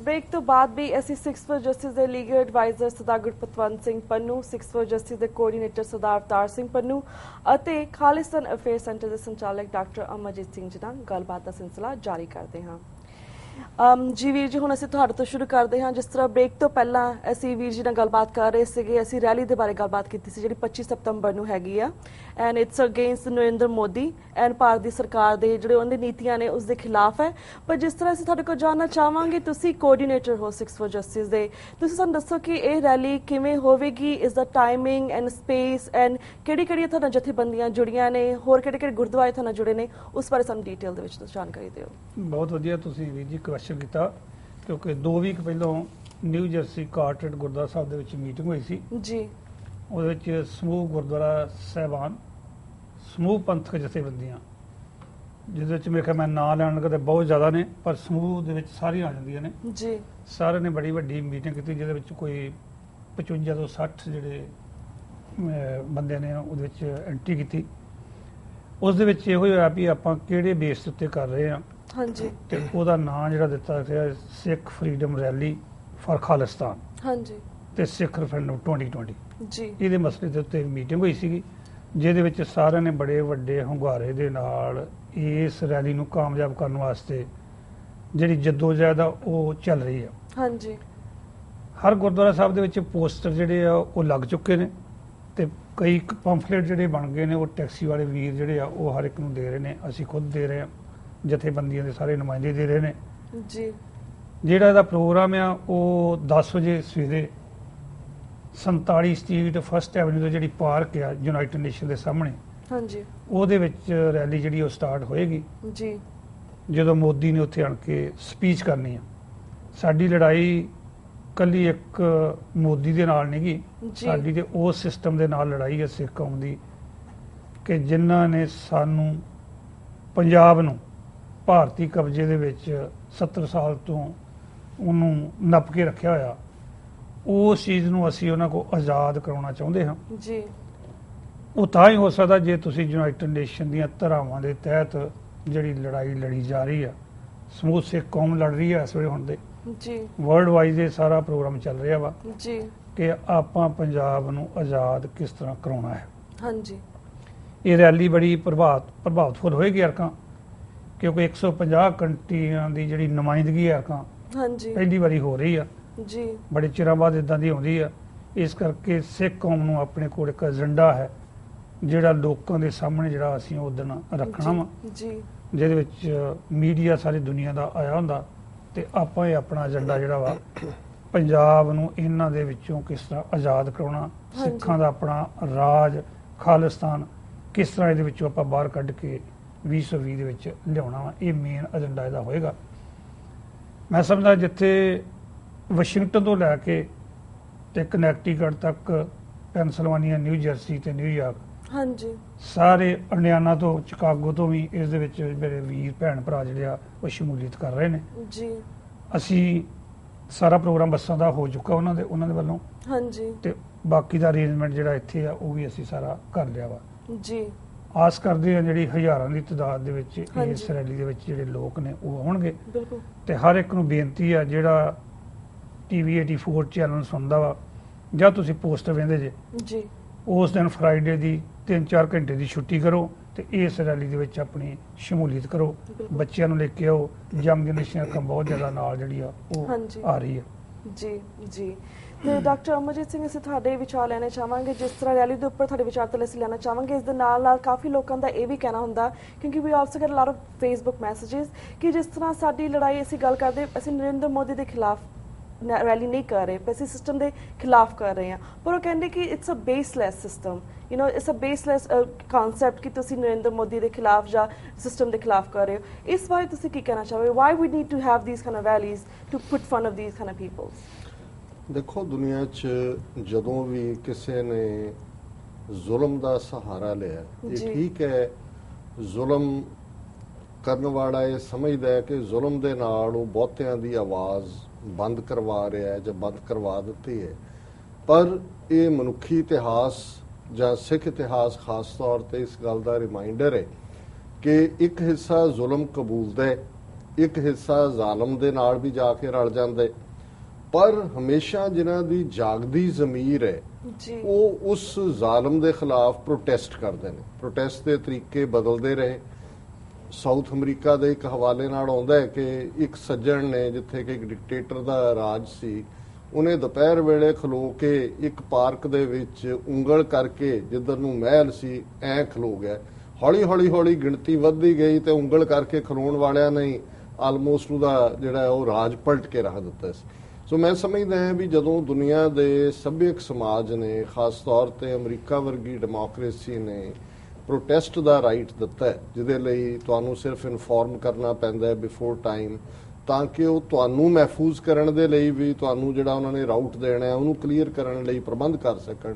Break ਤੋਂ ਬਾਅਦ ਵੀ ਅਸੀਂ 6 ਫॉर ਜਸਟਿਸ ਦੇ legal adviser Sardar Gurpatwant Singh Pannu, 6 for Justice ਦੇ ਕੋਆਰਡੀਨੇਟਰ ਸਰਦਾਰ ਅਵਤਾਰ ਸਿੰਘ ਪੰਨੂ ਅਤੇ ਖਾਲਿਸਤਾਨ ਅਫੇਅਰ ਸੈਂਟਰ ਦੇ ਸੰਚਾਲਕ ਡਾਕਟਰ ਅਮਰਜੀਤ ਸਿੰਘ ਜੀ ਨਾਲ ਗੱਲਬਾਤ ਦਾ ਸਿਲਸਿਲਾ ਜਾਰੀ ਕਰਦੇ ਹਾਂ। ਜੀ ਵੀਰ ਜੀ, ਹੁਣ ਅਸੀਂ ਤੁਹਾਡੇ ਤੋਂ ਸ਼ੁਰੂ ਕਰਦੇ ਹਾਂ। ਜਿਸ ਤਰ੍ਹਾਂ ਬ੍ਰੇਕ ਤੋਂ ਪਹਿਲਾਂ ਅਸੀਂ ਵੀਰ ਜੀ ਨਾਲ ਗੱਲਬਾਤ ਕਰ ਰਹੇ ਸੀਗੇ, ਅਸੀਂ ਰੈਲੀ ਦੇ ਬਾਰੇ ਗੱਲਬਾਤ ਕੀਤੀ ਸੀ ਜਿਹੜੀ 25 ਸਤੰਬਰ ਨੂੰ ਹੈਗੀ ਆ, and it's against Narendra Modi and Bharat ਦੀ ਸਰਕਾਰ ਦੇ ਜਿਹੜੇ ਉਹਨਾਂ ਦੀ ਨੀਤੀਆਂ ਨੇ ਉਸ ਦੇ ਖਿਲਾਫ ਹੈ। ਪਰ ਜਿਸ ਤਰ੍ਹਾਂ ਅਸੀਂ ਤੁਹਾਡੇ ਕੋਲ ਜਾਣਨਾ ਚਾਹਾਂਗੇ, ਤੁਸੀਂ ਕੋਆਰਡੀਨੇਟਰ ਹੋ 6 ਫॉर ਜਸਟਿਸ ਦੇ, ਤੁਸੀਂ ਸਾਨੂੰ ਦੱਸੋ ਕਿ ਇਹ ਰੈਲੀ ਕਿਵੇਂ ਹੋਵੇਗੀ, ਇਸ ਦਾ ਟਾਈਮਿੰਗ ਐਂਡ ਸਪੇਸ ਐਂਡ ਕਿਹੜੀਆਂ ਤੁਹਾਡਾ ਜਥੇਬੰਦੀਆਂ ਜੁੜੀਆਂ ਨੇ, ਹੋਰ ਕਿਹੜੇ ਗੁਰਦੁਆਰੇ ਤੁਹਾਨੂੰ ਜੁੜੇ ਨੇ, ਉਸ ਬਾਰੇ ਸਾਨੂੰ ਡਿਟੇਲ ਦੇ ਵਿੱਚ ਤੁਸੀਂ ਜਾਣਕਾਰੀ ਦਿਓ। ਬਹੁਤ ਵਧੀਆ ਤੁਸੀਂ ਵੀਰ ਜੀ ਕੁਐਸਚਨ ਕੀਤਾ, ਕਿਉਂਕਿ 2 ਵੀਕ ਪਹਿਲਾਂ ਨਿਊ ਜਰਸੀ ਕਾਰਟਰੇਟ ਗੁਰਦੁਆਰਾ ਸਾਹਿਬ ਦੇ ਵਿੱਚ ਮੀਟਿੰਗ ਹੋਈ ਸੀ ਜੀ। ਉਹਦੇ ਵਿੱਚ ਸਮੂਹ ਗੁਰਦੁਆਰਾ ਸਾਹਿਬਾਨ, ਸਮੂਹ ਪੰਥਕ ਜਥੇਬੰਦੀਆਂ, ਜਿਹਦੇ ਵਿੱਚ ਮੇਰੇ ਖਿਆਲ ਮੈਂ ਨਾਂ ਲੈਣ ਲੱਗਾ ਤਾਂ ਬਹੁਤ ਜ਼ਿਆਦਾ ਨੇ, ਪਰ ਸਮੂਹ ਦੇ ਵਿੱਚ ਸਾਰੀਆਂ ਆ ਜਾਂਦੀਆਂ ਨੇ ਜੀ। ਸਾਰਿਆਂ ਨੇ ਬੜੀ ਵੱਡੀ ਮੀਟਿੰਗ ਕੀਤੀ, ਜਿਹਦੇ ਵਿੱਚ ਕੋਈ 55 ਤੋਂ 60 ਜਿਹੜੇ ਬੰਦੇ ਨੇ ਉਹਦੇ ਵਿੱਚ ਐਂਟਰੀ ਕੀਤੀ। ਉਸ ਦੇ ਵਿੱਚ ਇਹੋ ਹੋਇਆ ਵੀ ਆਪਾਂ ਕਿਹੜੇ ਬੇਸ ਉੱਤੇ ਕਰ ਰਹੇ ਹਾਂ। ਹਾਂਜੀ। ਤੇ ਉਹਦਾ ਨਾਂ ਜਿਹੜਾ ਦਿੱਤਾ ਗਿਆ ਸਿੱਖ ਫਰੀडम ਰੈਲੀ ਫਾਰ ਖਾਲਿਸਤਾਨ, ਹਾਂਜੀ, ਤੇ ਸਿੱਖ ਰੈਫਰੈਂਡਮ 2020 ਜੀ। ਇਹਦੇ ਮਸਲੇ ਦੇ ਉੱਤੇ ਮੀਟਿੰਗ ਹੋਈ ਸੀਗੀ, ਜਿਹਦੇ ਵਿੱਚ ਸਾਰਿਆਂ ਨੇ ਬੜੇ ਵੱਡੇ ਹੁੰਗਾਰੇ ਦੇ ਨਾਲ ਇਸ ਰੈਲੀ ਨੂੰ ਕਾਮਯਾਬ ਕਰਨ ਵਾਸਤੇ ਜਿਹੜੀ ਜਦੋਜਹਿਦ ਆ ਉਹ ਚੱਲ ਰਹੀ ਆ। ਹਾਂਜੀ। ਹਰ ਗੁਰਦੁਆਰਾ ਸਾਹਿਬ ਦੇ ਵਿੱਚ ਪੋਸਟਰ ਜਿਹੜੇ ਆ ਉਹ ਲੱਗ ਚੁੱਕੇ ਨੇ, ਤੇ ਕਈ ਪੰਫਲੇਟ ਜਿਹੜੇ ਬਣ ਗਏ ਨੇ, ਉਹ ਟੈਕਸੀ ਵਾਲੇ ਵੀਰ ਜਿਹੜੇ ਆ ਉਹ ਹਰ ਇੱਕ ਨੂੰ ਦੇ ਰਹੇ ਨੇ, ਅਸੀਂ ਖੁਦ ਦੇ ਰਹੇ ਹਾਂ, ਜਥੇਬੰਦੀਆਂ ਦੇ ਸਾਰੇ ਨੁਮਾਇੰਦੇ ਦੇ ਰਹੇ ਨੇ ਜੀ। ਜਿਹੜਾ ਇਹਦਾ ਪ੍ਰੋਗਰਾਮ ਆ ਉਹ 10 ਵਜੇ ਸਵੇਰੇ 47 ਸਟਰੀਟ ਫਸਟ ਐਵਨਿਊ ਤੇ ਜਿਹੜੀ ਪਾਰਕ ਆ ਯੂਨਾਈਟਿਡ ਨੇਸ਼ਨ ਦੇ ਸਾਹਮਣੇ, ਹਾਂਜੀ, ਉਹਦੇ ਵਿੱਚ ਰੈਲੀ ਜਿਹੜੀ ਉਹ ਸਟਾਰਟ ਹੋਏਗੀ ਜੀ। ਜਦੋਂ ਮੋਦੀ ਨੇ ਉੱਥੇ ਆਣ ਕੇ ਸਪੀਚ ਕਰਨੀ ਆ। ਸਾਡੀ ਲੜਾਈ ਕੱਲੀ ਇੱਕ ਮੋਦੀ ਦੇ ਨਾਲ ਨਹੀਂ ਗੀ, ਸਾਡੀ ਤੇ ਉਸ ਸਿਸਟਮ ਦੇ ਨਾਲ ਲੜਾਈ ਹੈ ਸਿੱਖ ਕੌਮ ਦੀ, ਕਿ ਜਿਨ੍ਹਾਂ ਨੇ ਸਾਨੂੰ ਪੰਜਾਬ ਨੂੰ ਭਾਰਤੀ ਕਬਜ਼ੇ ਦੇ ਵਿੱਚ 70 ਸਾਲ ਤੋਂ ਉਹਨੂੰ ਨੱਪ ਕੇ ਰੱਖਿਆ ਹੋਇਆ, ਉਸ ਚੀਜ਼ ਨੂੰ ਅਸੀਂ ਉਹਨਾਂ ਕੋਲ ਆਜ਼ਾਦ ਕਰਾਉਣਾ ਚਾਹੁੰਦੇ ਹਾਂ ਜੀ। ਉਹ ਤਾਂ ਹੀ ਹੋ ਸਕਦਾ ਜੇ ਤੁਸੀਂ ਯੂਨਾਈਟਿਡ ਨੇਸ਼ਨ ਦੀਆਂ ਧਾਰਾਵਾਂ ਦੇ ਤਹਿਤ ਜਿਹੜੀ ਲੜਾਈ ਲੜੀ ਜਾ ਰਹੀ ਆ, ਸਮੂਹ ਸਿੱਖ ਕੌਮ ਲੜ ਰਹੀ ਆ ਇਸ ਵੇਲੇ ਹੁਣ ਦੇ ਜੀ, ਵਰਲਡ ਵਾਈਜ਼ ਇਹ ਸਾਰਾ ਪ੍ਰੋਗਰਾਮ ਚੱਲ ਰਿਹਾ ਵਾ ਜੀ, ਕਿ ਆਪਾਂ ਪੰਜਾਬ ਨੂੰ ਆਜ਼ਾਦ ਕਿਸ ਤਰ੍ਹਾਂ ਕਰਾਉਣਾ ਹੈ। ਹਾਂਜੀ। ਇਹ ਰੈਲੀ ਬੜੀ ਪ੍ਰਭਾਵਤਫੁਲ ਹੋਏਗੀ ਅਰਕਾਂ, ਕਿਉਂਕਿ 150 ਕੰਟਰੀਆਂ ਦੀ ਜਿਹੜੀ ਨੁਮਾਇੰਦਗੀ ਹੈ ਅਰਕਾਂ ਹਾਂਜੀ ਪਹਿਲੀ ਵਾਰੀ ਹੋ ਰਹੀ ਆ ਜੀ, ਬੜੇ ਚਿਰਾਂ ਬਾਅਦ ਇਦਾਂ ਦੀ ਆਉਂਦੀ ਆ। ਇਸ ਕਰਕੇ ਸਿੱਖ ਕੌਮ ਨੂੰ ਆਪਣੇ ਕੋਲ ਇੱਕ ਏਜੰਡਾ ਹੈ ਜਿਹੜਾ ਲੋਕਾਂ ਦੇ ਸਾਹਮਣੇ ਜਿਹੜਾ ਅਸੀਂ ਉਸ ਦਿਨ ਰੱਖਣਾ ਵਾ ਜੀ, ਜਿਹਦੇ ਵਿੱਚ ਮੀਡੀਆ ਸਾਰੀ ਦੁਨੀਆ ਦਾ ਆਇਆ ਹੁੰਦਾ, ਤੇ ਆਪਾਂ ਇਹ ਆਪਣਾ ਏਜੰਡਾ ਜਿਹੜਾ ਵਾ ਪੰਜਾਬ ਨੂੰ ਇਹਨਾਂ ਦੇ ਵਿੱਚੋਂ ਕਿਸ ਤਰ੍ਹਾਂ ਆਜ਼ਾਦ ਕਰਾਉਣਾ, ਸਿੱਖਾਂ ਦਾ ਆਪਣਾ ਰਾਜ ਖਾਲਿਸਤਾਨ ਕਿਸ ਤਰ੍ਹਾਂ ਇਹਦੇ ਵਿੱਚੋਂ ਆਪਾਂ ਬਾਹਰ ਕੱਢ ਕੇ 2020 ਦੇ ਵਿੱਚ ਲਿਆਉਣਾ ਵਾ, ਇਹ ਮੇਨ ਏਜੰਡਾ ਇਹਦਾ ਹੋਏਗਾ। ਮੈਂ ਸਮਝਦਾ ਜਿੱਥੇ ਵਾਸ਼ਿੰਗਟਨ ਤੋਂ ਲੈ ਕੇ ਤੇ ਕਨੈਕਟੀਕਟ ਤੱਕ, ਪੈਨਸਿਲਵਾਨੀਆ, ਨਿਊ ਜਰਸੀ ਤੇ ਨਿਊਯਾਰਕ, ਹਾਂਜੀ, ਸਾਰੇ ਇੰਡੀਆਨਾ ਤੋਂ, ਚਿਕਾਗੋ ਤੋਂ ਵੀ ਇਸ ਦੇ ਵਿੱਚ ਮੇਰੇ ਵੀਰ ਭੈਣ ਭਰਾ ਜਿਹੜੇ ਆ ਉਹ ਸ਼ਮੂਲੀਅਤ ਕਰ ਰਹੇ ਨੇ ਜੀ। ਅਸੀਂ ਸਾਰਾ ਪ੍ਰੋਗਰਾਮ ਬੱਸਾਂ ਦਾ ਹੋ ਚੁੱਕਾ ਉਹਨਾਂ ਦੇ ਵੱਲੋਂ ਹਾਂਜੀ, ਤੇ ਬਾਕੀ ਦਾ ਅਰੇਂਜਮੈਂਟ ਜਿਹੜਾ ਇੱਥੇ ਆ ਉਹ ਵੀ ਅਸੀਂ ਸਾਰਾ ਕਰ ਲਿਆ ਵਾ ਜੀ। ਆਸ ਕਰਦੇ ਆ ਜਿਹੜੀ ਹਜ਼ਾਰਾਂ ਦੀ ਤਾਦਾਦ ਦੇ ਵਿੱਚ ਇਸ ਰੈਲੀ ਦੇ ਵਿੱਚ ਜਿਹੜੇ ਲੋਕ ਨੇ ਉਹ ਆਉਣਗੇ। ਤੇ ਹਰ ਇੱਕ ਨੂੰ ਬੇਨਤੀ ਆ ਜਿਹੜਾ TV 84 ਚੈਨਲ ਸੁਣਦਾ ਵਾ ਜਾਂ ਤੁਸੀਂ ਪੋਸਟਰ ਵੇਖਦੇ ਜੇ ਜੀ, ਉਸ ਦਿਨ ਫਰਾਈਡੇ ਦੀ 3-4 ਘੰਟੇ ਦੀ ਛੁੱਟੀ ਕਰੋ ਤੇ ਇਸ ਰੈਲੀ ਦੇ ਵਿੱਚ ਆਪਣੀ ਸ਼ਮੂਲੀਅਤ ਕਰੋ, ਬੱਚਿਆਂ ਨੂੰ ਲੈ ਕੇ ਆਓ। ਯੰਗ ਜਨਰੇਸ਼ਨ ਅਰਕਾਂ ਬਹੁਤ ਜ਼ਿਆਦਾ ਨਾਲ ਜਿਹੜੀ ਆ ਉਹ ਆ ਰਹੀ ਹੈ ਜੀ ਜੀ। ਤੇ ਡਾਕਟਰ ਅਮਰਜੀਤ ਸਿੰਘ, ਅਸੀਂ ਤੁਹਾਡੇ ਵਿਚਾਰ ਲੈਣੇ ਚਾਹਾਂਗੇ। ਜਿਸ ਤਰ੍ਹਾਂ ਰੈਲੀ ਦੇ ਉੱਪਰ ਤੁਹਾਡੇ ਵਿਚਾਰ ਤੋਂ ਅਸੀਂ ਲੈਣਾ ਚਾਹਾਂਗੇ, ਇਸ ਦੇ ਨਾਲ ਨਾਲ ਕਾਫੀ ਲੋਕਾਂ ਦਾ ਇਹ ਵੀ ਕਹਿਣਾ ਹੁੰਦਾ, ਕਿਉਂਕਿ we also get a lot of Facebook messages, ਕਿ ਜਿਸ ਤਰ੍ਹਾਂ ਸਾਡੀ ਲੜਾਈ ਅਸੀਂ ਗੱਲ ਕਰਦੇ, ਅਸੀਂ ਨਰਿੰਦਰ ਮੋਦੀ ਦੇ ਖਿਲਾਫ ਰੈਲੀ ਨਹੀਂ ਕਰ ਰਹੇ, ਅਸੀਂ ਸਿਸਟਮ ਦੇ ਖਿਲਾਫ ਕਰ ਰਹੇ ਹਾਂ, ਪਰ ਉਹ ਕਹਿੰਦੇ ਕਿ it's a baseless system, you know it's a baseless concept ਕਿ ਤੁਸੀਂ ਨਰਿੰਦਰ ਮੋਦੀ ਦੇ ਖਿਲਾਫ ਜਾਂ ਸਿਸਟਮ ਦੇ ਖਿਲਾਫ ਕਰ ਰਹੇ ਹੋ। ਇਸ ਬਾਰੇ ਤੁਸੀਂ ਕੀ ਕਹਿਣਾ ਚਾਹੋਗੇ? Why we need to have these kind of rallies to put fun of these kind of peoples? ਦੇਖੋ, ਦੁਨੀਆ 'ਚ ਜਦੋਂ ਵੀ ਕਿਸੇ ਨੇ ਜ਼ੁਲਮ ਦਾ ਸਹਾਰਾ ਲਿਆ, ਇਹ ਠੀਕ ਹੈ, ਜ਼ੁਲਮ ਕਰਨ ਵਾਲਾ ਇਹ ਸਮਝਦਾ ਹੈ ਕਿ ਜ਼ੁਲਮ ਦੇ ਨਾਲ ਉਹ ਬਹੁਤਿਆਂ ਦੀ ਆਵਾਜ਼ ਬੰਦ ਕਰਵਾ ਰਿਹਾ ਹੈ ਜਾਂ ਬੰਦ ਕਰਵਾ ਦਿੱਤੀ ਹੈ, ਪਰ ਇਹ ਮਨੁੱਖੀ ਇਤਿਹਾਸ ਜਾਂ ਸਿੱਖ ਇਤਿਹਾਸ ਖਾਸ ਤੌਰ ਤੇ ਇਸ ਗੱਲ ਦਾ ਰਿਮਾਈਂਡਰ ਹੈ ਕਿ ਇੱਕ ਹਿੱਸਾ ਜ਼ੁਲਮ ਕਬੂਲਦਾ ਹੈ ਇੱਕ ਹਿੱਸਾ ਜ਼ਾਲਮ ਦੇ ਨਾਲ ਵੀ ਜਾ ਕੇ ਰਲ ਜਾਂਦੇ, ਪਰ ਹਮੇਸ਼ਾ ਜਿਨ੍ਹਾਂ ਦੀ ਜਾਗਦੀ ਜ਼ਮੀਰ ਹੈ ਉਹ ਉਸ ਜ਼ਾਲਮ ਦੇ ਖਿਲਾਫ ਪ੍ਰੋਟੈਸਟ ਕਰਦੇ ਨੇ। ਪ੍ਰੋਟੈਸਟ ਦੇ ਤਰੀਕੇ ਬਦਲਦੇ ਰਹੇ। ਸਾਊਥ ਅਮਰੀਕਾ ਦੇ ਇੱਕ ਹਵਾਲੇ ਨਾਲ ਆਉਂਦਾ ਹੈ ਕਿ ਇੱਕ ਸੱਜਣ ਨੇ, ਜਿੱਥੇ ਕਿ ਇੱਕ ਡਿਕਟੇਟਰ ਦਾ ਰਾਜ ਸੀ, ਉਹਨੇ ਦੁਪਹਿਰ ਵੇਲੇ ਖਲੋ ਕੇ ਇੱਕ ਪਾਰਕ ਦੇ ਵਿੱਚ ਉਂਗਲ ਕਰਕੇ ਜਿੱਧਰ ਨੂੰ ਮਹਿਲ ਸੀ ਐਂ ਖਲੋ ਗਿਆ। ਹੌਲੀ ਹੌਲੀ ਹੌਲੀ ਗਿਣਤੀ ਵੱਧਦੀ ਗਈ ਤੇ ਉਂਗਲ ਕਰਕੇ ਖਲੋਣ ਵਾਲਿਆਂ ਨੇ ਆਲਮੋਸਟ ਉਹਦਾ ਜਿਹੜਾ ਉਹ ਰਾਜ ਪਲਟ ਕੇ ਰੱਖ ਦਿੱਤਾ ਸੀ। ਸੋ ਮੈਂ ਸਮਝਦਾ ਹਾਂ ਵੀ ਜਦੋਂ ਦੁਨੀਆ ਦੇ ਸੱਭਿਅਕ ਸਮਾਜ ਨੇ, ਖਾਸ ਤੌਰ ਤੇ ਅਮਰੀਕਾ ਵਰਗੀ ਡੈਮੋਕ੍ਰੇਸੀ ਨੇ ਪ੍ਰੋਟੈਸਟ ਦਾ ਰਾਈਟ ਦਿੱਤਾ ਹੈ, ਜਿਹਦੇ ਲਈ ਤੁਹਾਨੂੰ ਸਿਰਫ ਇਨਫੋਰਮ ਕਰਨਾ ਪੈਂਦਾ ਹੈ ਬਿਫੋਰ ਟਾਈਮ, ਤਾਂ ਕਿ ਉਹ ਤੁਹਾਨੂੰ ਮਹਿਫੂਜ਼ ਕਰਨ ਦੇ ਲਈ ਵੀ ਤੁਹਾਨੂੰ ਜਿਹੜਾ ਉਹਨਾਂ ਨੇ ਰਾਊਟ ਦੇਣਾ ਹੈ ਉਹਨੂੰ ਕਲੀਅਰ ਕਰਨ ਲਈ ਪ੍ਰਬੰਧ ਕਰ ਸਕਣ।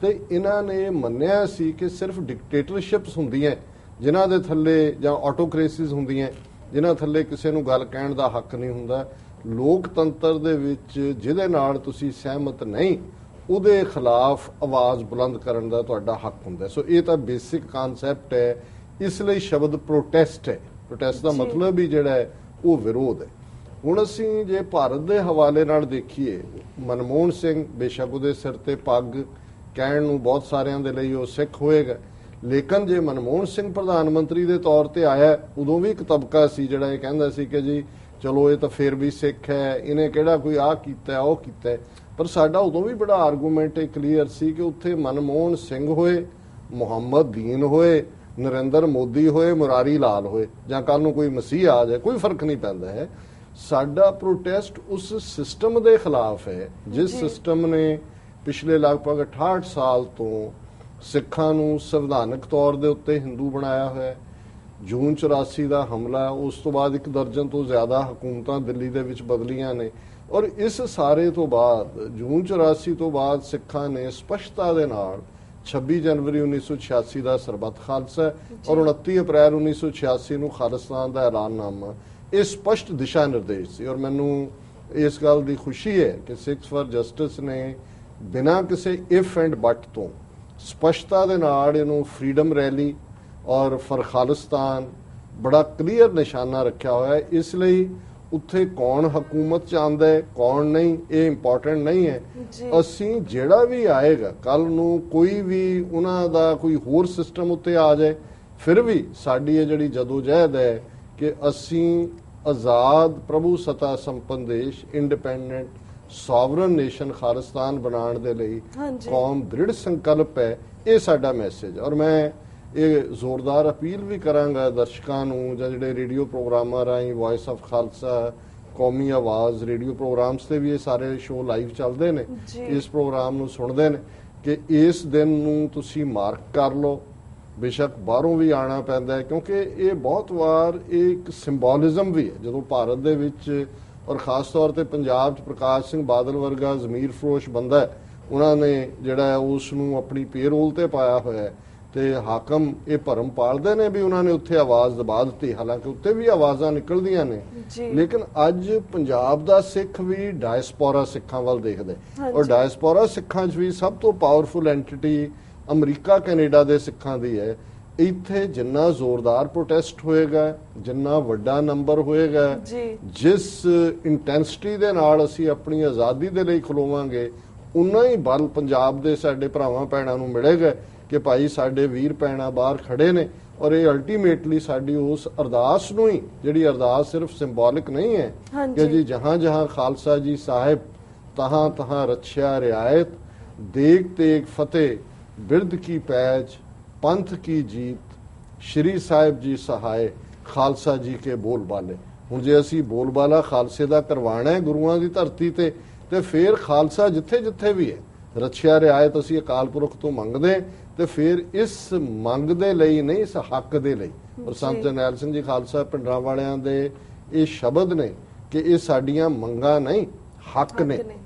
ਤੇ ਇਹਨਾਂ ਨੇ ਮੰਨਿਆ ਸੀ ਕਿ ਸਿਰਫ ਡਿਕਟੇਟਰਸ਼ਿਪਸ ਹੁੰਦੀਆਂ ਜਿਨ੍ਹਾਂ ਦੇ ਥੱਲੇ, ਜਾਂ ਆਟੋਕ੍ਰੇਸੀਜ਼ ਹੁੰਦੀਆਂ ਜਿਨ੍ਹਾਂ ਥੱਲੇ ਕਿਸੇ ਨੂੰ ਗੱਲ ਕਹਿਣ ਦਾ ਹੱਕ ਨਹੀਂ ਹੁੰਦਾ। ਲੋਕਤੰਤਰ ਦੇ ਵਿੱਚ ਜਿਹਦੇ ਨਾਲ ਤੁਸੀਂ ਸਹਿਮਤ ਨਹੀਂ ਉਹਦੇ ਖਿਲਾਫ ਆਵਾਜ਼ ਬੁਲੰਦ ਕਰਨ ਦਾ ਤੁਹਾਡਾ ਹੱਕ ਹੁੰਦਾ। ਸੋ ਇਹ ਤਾਂ ਬੇਸਿਕ ਕਨਸੈਪਟ ਹੈ। ਇਸ ਲਈ ਸ਼ਬਦ ਪ੍ਰੋਟੈਸਟ ਹੈ। ਪ੍ਰੋਟੈਸਟ ਦਾ ਮਤਲਬ ਹੀ ਜਿਹੜਾ ਹੈ ਉਹ ਵਿਰੋਧ ਹੈ। ਹੁਣ ਅਸੀਂ ਜੇ ਭਾਰਤ ਦੇ ਹਵਾਲੇ ਨਾਲ ਦੇਖੀਏ, ਮਨਮੋਹਨ ਸਿੰਘ ਬੇਸ਼ੱਕ ਉਹਦੇ ਸਿਰ ਤੇ ਪੱਗ ਕਹਿਣ ਨੂੰ ਬਹੁਤ ਸਾਰਿਆਂ ਦੇ ਲਈ ਉਹ ਸਿੱਖ ਹੋਏਗਾ, ਲੇਕਿਨ ਜੇ ਮਨਮੋਹਨ ਸਿੰਘ ਪ੍ਰਧਾਨ ਮੰਤਰੀ ਦੇ ਤੌਰ ਤੇ ਆਇਆ, ਉਦੋਂ ਵੀ ਇੱਕ ਤਬਕਾ ਸੀ ਜਿਹੜਾ ਇਹ ਕਹਿੰਦਾ ਸੀ ਕਿ ਜੀ ਚਲੋ ਇਹ ਤਾਂ ਫਿਰ ਵੀ ਸਿੱਖ ਹੈ, ਇਹਨੇ ਕਿਹੜਾ ਕੋਈ ਆਹ ਕੀਤਾ ਉਹ ਕੀਤਾ। ਪਰ ਸਾਡਾ ਉਦੋਂ ਵੀ ਬੜਾ ਆਰਗੂਮੈਂਟ ਇਹ ਕਲੀਅਰ ਸੀ ਕਿ ਉੱਥੇ ਮਨਮੋਹਨ ਸਿੰਘ ਹੋਏ, ਮੁਹੰਮਦ ਦੀਨ ਹੋਏ, ਨਰਿੰਦਰ ਮੋਦੀ ਹੋਏ, ਮੁਰਾਰੀ ਲਾਲ ਹੋਏ, ਜਾਂ ਕੱਲ ਨੂੰ ਕੋਈ ਮਸੀਹ ਆ ਜਾਏ, ਕੋਈ ਫਰਕ ਨਹੀਂ ਪੈਂਦਾ ਹੈ। ਸਾਡਾ ਪ੍ਰੋਟੈਸਟ ਉਸ ਸਿਸਟਮ ਦੇ ਖਿਲਾਫ ਹੈ ਜਿਸ ਸਿਸਟਮ ਨੇ ਪਿਛਲੇ ਲਗਭਗ 68 ਸਾਲ ਤੋਂ ਸਿੱਖਾਂ ਨੂੰ ਸੰਵਿਧਾਨਕ ਤੌਰ ਦੇ ਉੱਤੇ ਹਿੰਦੂ ਬਣਾਇਆ ਹੋਇਆ। ਜੂਨ 84 ਦਾ ਹਮਲਾ, ਉਸ ਤੋਂ ਬਾਅਦ 1 ਦਰਜਨ ਤੋਂ ਜ਼ਿਆਦਾ ਹਕੂਮਤਾਂ ਦਿੱਲੀ ਦੇ ਵਿੱਚ ਬਦਲੀਆਂ ਨੇ, ਔਰ ਇਸ ਸਾਰੇ ਤੋਂ ਬਾਅਦ ਜੂਨ 84 ਤੋਂ ਬਾਅਦ ਸਿੱਖਾਂ ਨੇ ਸਪਸ਼ਟਤਾ ਦੇ ਨਾਲ 26 ਜਨਵਰੀ 1986 ਦਾ ਸਰਬੱਤ ਖਾਲਸਾ ਔਰ 29 ਅਪ੍ਰੈਲ 1986 ਨੂੰ ਖਾਲਿਸਤਾਨ ਦਾ ਐਲਾਨਨਾਮਾ, ਇਹ ਸਪਸ਼ਟ ਦਿਸ਼ਾ ਨਿਰਦੇਸ਼ ਸੀ। ਔਰ ਮੈਨੂੰ ਇਸ ਗੱਲ ਦੀ ਖੁਸ਼ੀ ਹੈ ਕਿ ਸਿੱਖਸ ਫਾਰ ਜਸਟਿਸ ਨੇ ਬਿਨਾਂ ਕਿਸੇ ਇਫ ਐਂਡ ਬਟ ਤੋਂ ਸਪਸ਼ਟਤਾ ਦੇ ਨਾਲ ਇਹਨੂੰ ਫਰੀडम ਰੈਲੀ ਔਰ ਫਰ ਖਾਲਿਸਤਾਨ ਬੜਾ ਕਲੀਅਰ ਨਿਸ਼ਾਨਾ ਰੱਖਿਆ ਹੋਇਆ ਹੈ। ਇਸ ਲਈ ਉੱਥੇ ਕੌਣ ਹਕੂਮਤ ਚ ਆਉਂਦਾ ਹੈ ਕੌਣ ਨਹੀਂ ਇਹ ਇੰਪੋਰਟੈਂਟ ਨਹੀਂ ਹੈ। ਅਸੀਂ ਜਿਹੜਾ ਵੀ ਆਏਗਾ ਕੱਲ ਨੂੰ, ਕੋਈ ਵੀ ਉਹਨਾਂ ਦਾ ਕੋਈ ਹੋਰ ਸਿਸਟਮ ਉੱਤੇ ਆ ਜਾਏ, ਫਿਰ ਵੀ ਸਾਡੀ ਇਹ ਜਿਹੜੀ ਜਦੋਜਹਿਦ ਹੈ ਕਿ ਅਸੀਂ ਆਜ਼ਾਦ ਪ੍ਰਭੂ ਸਤਾ ਸੰਪੰਨ ਦੇਸ਼, ਇੰਡੀਪੈਂਡੈਂਟ ਸੋਵਰਨ ਨੇਸ਼ਨ ਖਾਲਿਸਤਾਨ ਬਣਾਉਣ ਦੇ ਲਈ ਕੌਮ ਦ੍ਰਿੜ ਸੰਕਲਪ ਹੈ। ਇਹ ਸਾਡਾ ਮੈਸੇਜ। ਔਰ ਮੈਂ ਇਹ ਜ਼ੋਰਦਾਰ ਅਪੀਲ ਵੀ ਕਰਾਂਗਾ ਦਰਸ਼ਕਾਂ ਨੂੰ, ਜਾਂ ਜਿਹੜੇ ਰੇਡੀਓ ਪ੍ਰੋਗਰਾਮਾਂ ਰਾਹੀਂ ਵਾਇਸ ਆਫ ਖਾਲਸਾ, ਕੌਮੀ ਆਵਾਜ਼ ਰੇਡੀਓ ਪ੍ਰੋਗਰਾਮਸ ਤੇ ਵੀ ਇਹ ਸਾਰੇ ਸ਼ੋਅ ਲਾਈਵ ਚੱਲਦੇ ਨੇ, ਇਸ ਪ੍ਰੋਗਰਾਮ ਨੂੰ ਸੁਣਦੇ ਨੇ, ਕਿ ਇਸ ਦਿਨ ਨੂੰ ਤੁਸੀਂ ਮਾਰਕ ਕਰ ਲਓ। ਬੇਸ਼ੱਕ ਬਾਹਰੋਂ ਵੀ ਆਉਣਾ ਪੈਂਦਾ ਹੈ, ਕਿਉਂਕਿ ਇਹ ਬਹੁਤ ਵਾਰ ਇੱਕ ਸਿੰਬੋਲਿਜ਼ਮ ਵੀ ਹੈ। ਜਦੋਂ ਭਾਰਤ ਦੇ ਵਿੱਚ ਔਰ ਖਾਸ ਤੌਰ ਤੇ ਪੰਜਾਬ 'ਚ ਪ੍ਰਕਾਸ਼ ਸਿੰਘ ਬਾਦਲ ਵਰਗਾ ਜ਼ਮੀਰ ਫਰੋਸ਼ ਬੰਦਾ, ਉਹਨਾਂ ਨੇ ਜਿਹੜਾ ਉਸ ਨੂੰ ਆਪਣੀ ਪੇਰੋਲ ਤੇ ਪਾਇਆ ਹੋਇਆ, ਤੇ ਹਾਕਮ ਇਹ ਭਰਮ ਪਾਲਦੇ ਨੇ ਵੀ ਉਹਨਾਂ ਨੇ ਉੱਥੇ ਆਵਾਜ਼ ਦਬਾ ਦਿੱਤੀ, ਹਾਲਾਂਕਿ ਉੱਤੇ ਵੀ ਆਵਾਜ਼ਾਂ ਨਿਕਲਦੀਆਂ ਨੇ। ਲੇਕਿਨ ਅੱਜ ਪੰਜਾਬ ਦਾ ਸਿੱਖ ਵੀ ਡਾਇਸਪੋਰਾ ਸਿੱਖਾਂ ਵੱਲ ਦੇਖਦੇ, ਔਰ ਡਾਇਸਪੋਰਾ ਸਿੱਖਾਂ 'ਚ ਵੀ ਸਭ ਤੋਂ ਪਾਵਰਫੁਲ ਐਂਟੀਟੀ ਅਮਰੀਕਾ ਕੈਨੇਡਾ ਦੇ ਸਿੱਖਾਂ ਦੀ ਹੈ। ਇੱਥੇ ਜਿੰਨਾ ਜ਼ੋਰਦਾਰ ਪ੍ਰੋਟੈਸਟ ਹੋਏਗਾ, ਜਿੰਨਾ ਵੱਡਾ ਨੰਬਰ ਹੋਏਗਾ, ਜਿਸ ਇੰਟੈਂਸਿਟੀ ਦੇ ਨਾਲ ਅਸੀਂ ਆਪਣੀ ਆਜ਼ਾਦੀ ਦੇ ਲਈ ਖਲੋਵਾਂਗੇ, ਉਨਾ ਹੀ ਬਲ ਪੰਜਾਬ ਦੇ ਸਾਡੇ ਭਰਾਵਾਂ ਭੈਣਾਂ ਨੂੰ ਮਿਲੇਗਾ ਕਿ ਭਾਈ ਸਾਡੇ ਵੀਰ ਭੈਣਾਂ ਬਾਹਰ ਖੜੇ ਨੇ। ਔਰ ਇਹ ਅਲਟੀਮੇਟਲੀ ਸਾਡੀ ਉਸ ਅਰਦਾਸ ਨੂੰ ਹੀ, ਜਿਹੜੀ ਅਰਦਾਸ ਸਿਰਫ ਸਿੰਬੋਲਿਕ ਨਹੀਂ ਹੈ ਕਿ ਜੀ ਜਹਾਂ ਜਹਾਂ ਖਾਲਸਾ ਜੀ ਸਾਹਿਬ ਤਹਾਂ ਤਹਾਂ ਰੱਛਿਆ ਰਿਆਇਤ, ਦੇਗ ਤੇਗ ਫਤਿਹ ਬਿਰਦ ਕੀ ਪੈਜ ਪੰਥ ਕੀ ਜੀਤ, ਸ਼੍ਰੀ ਸਾਹਿਬ ਜੀ ਸਹਾਏ ਖਾਲਸਾ ਜੀ ਕੇ ਬੋਲ ਬਾਲੇ। ਹੁਣ ਜੇ ਅਸੀਂ ਬੋਲਬਾਲਾ ਖਾਲਸੇ ਦਾ ਕਰਵਾਣਾ ਹੈ ਗੁਰੂਆਂ ਦੀ ਧਰਤੀ ਤੇ ਫਿਰ ਖਾਲਸਾ ਜਿੱਥੇ ਜਿੱਥੇ ਵੀ ਹੈ ਰੱਛਿਆ ਰਿਆਇਤ ਅਸੀਂ ਅਕਾਲ ਪੁਰਖ ਤੋਂ ਮੰਗਦੇ, ਤੇ ਫਿਰ ਇਸ ਮੰਗ ਦੇ ਲਈ ਨਹੀਂ, ਇਸ ਹੱਕ ਦੇ ਲਈ। ਔਰ ਸੰਤ ਜਰਨੈਲ ਸਿੰਘ ਜੀ ਖਾਲਸਾ ਪਿੰਡਰਾਂ ਵਾਲਿਆਂ ਦੇ ਇਹ ਸ਼ਬਦ ਨੇ ਕਿ ਇਹ ਸਾਡੀਆਂ ਮੰਗਾਂ ਨਹੀਂ, ਹੱਕ ਨੇ।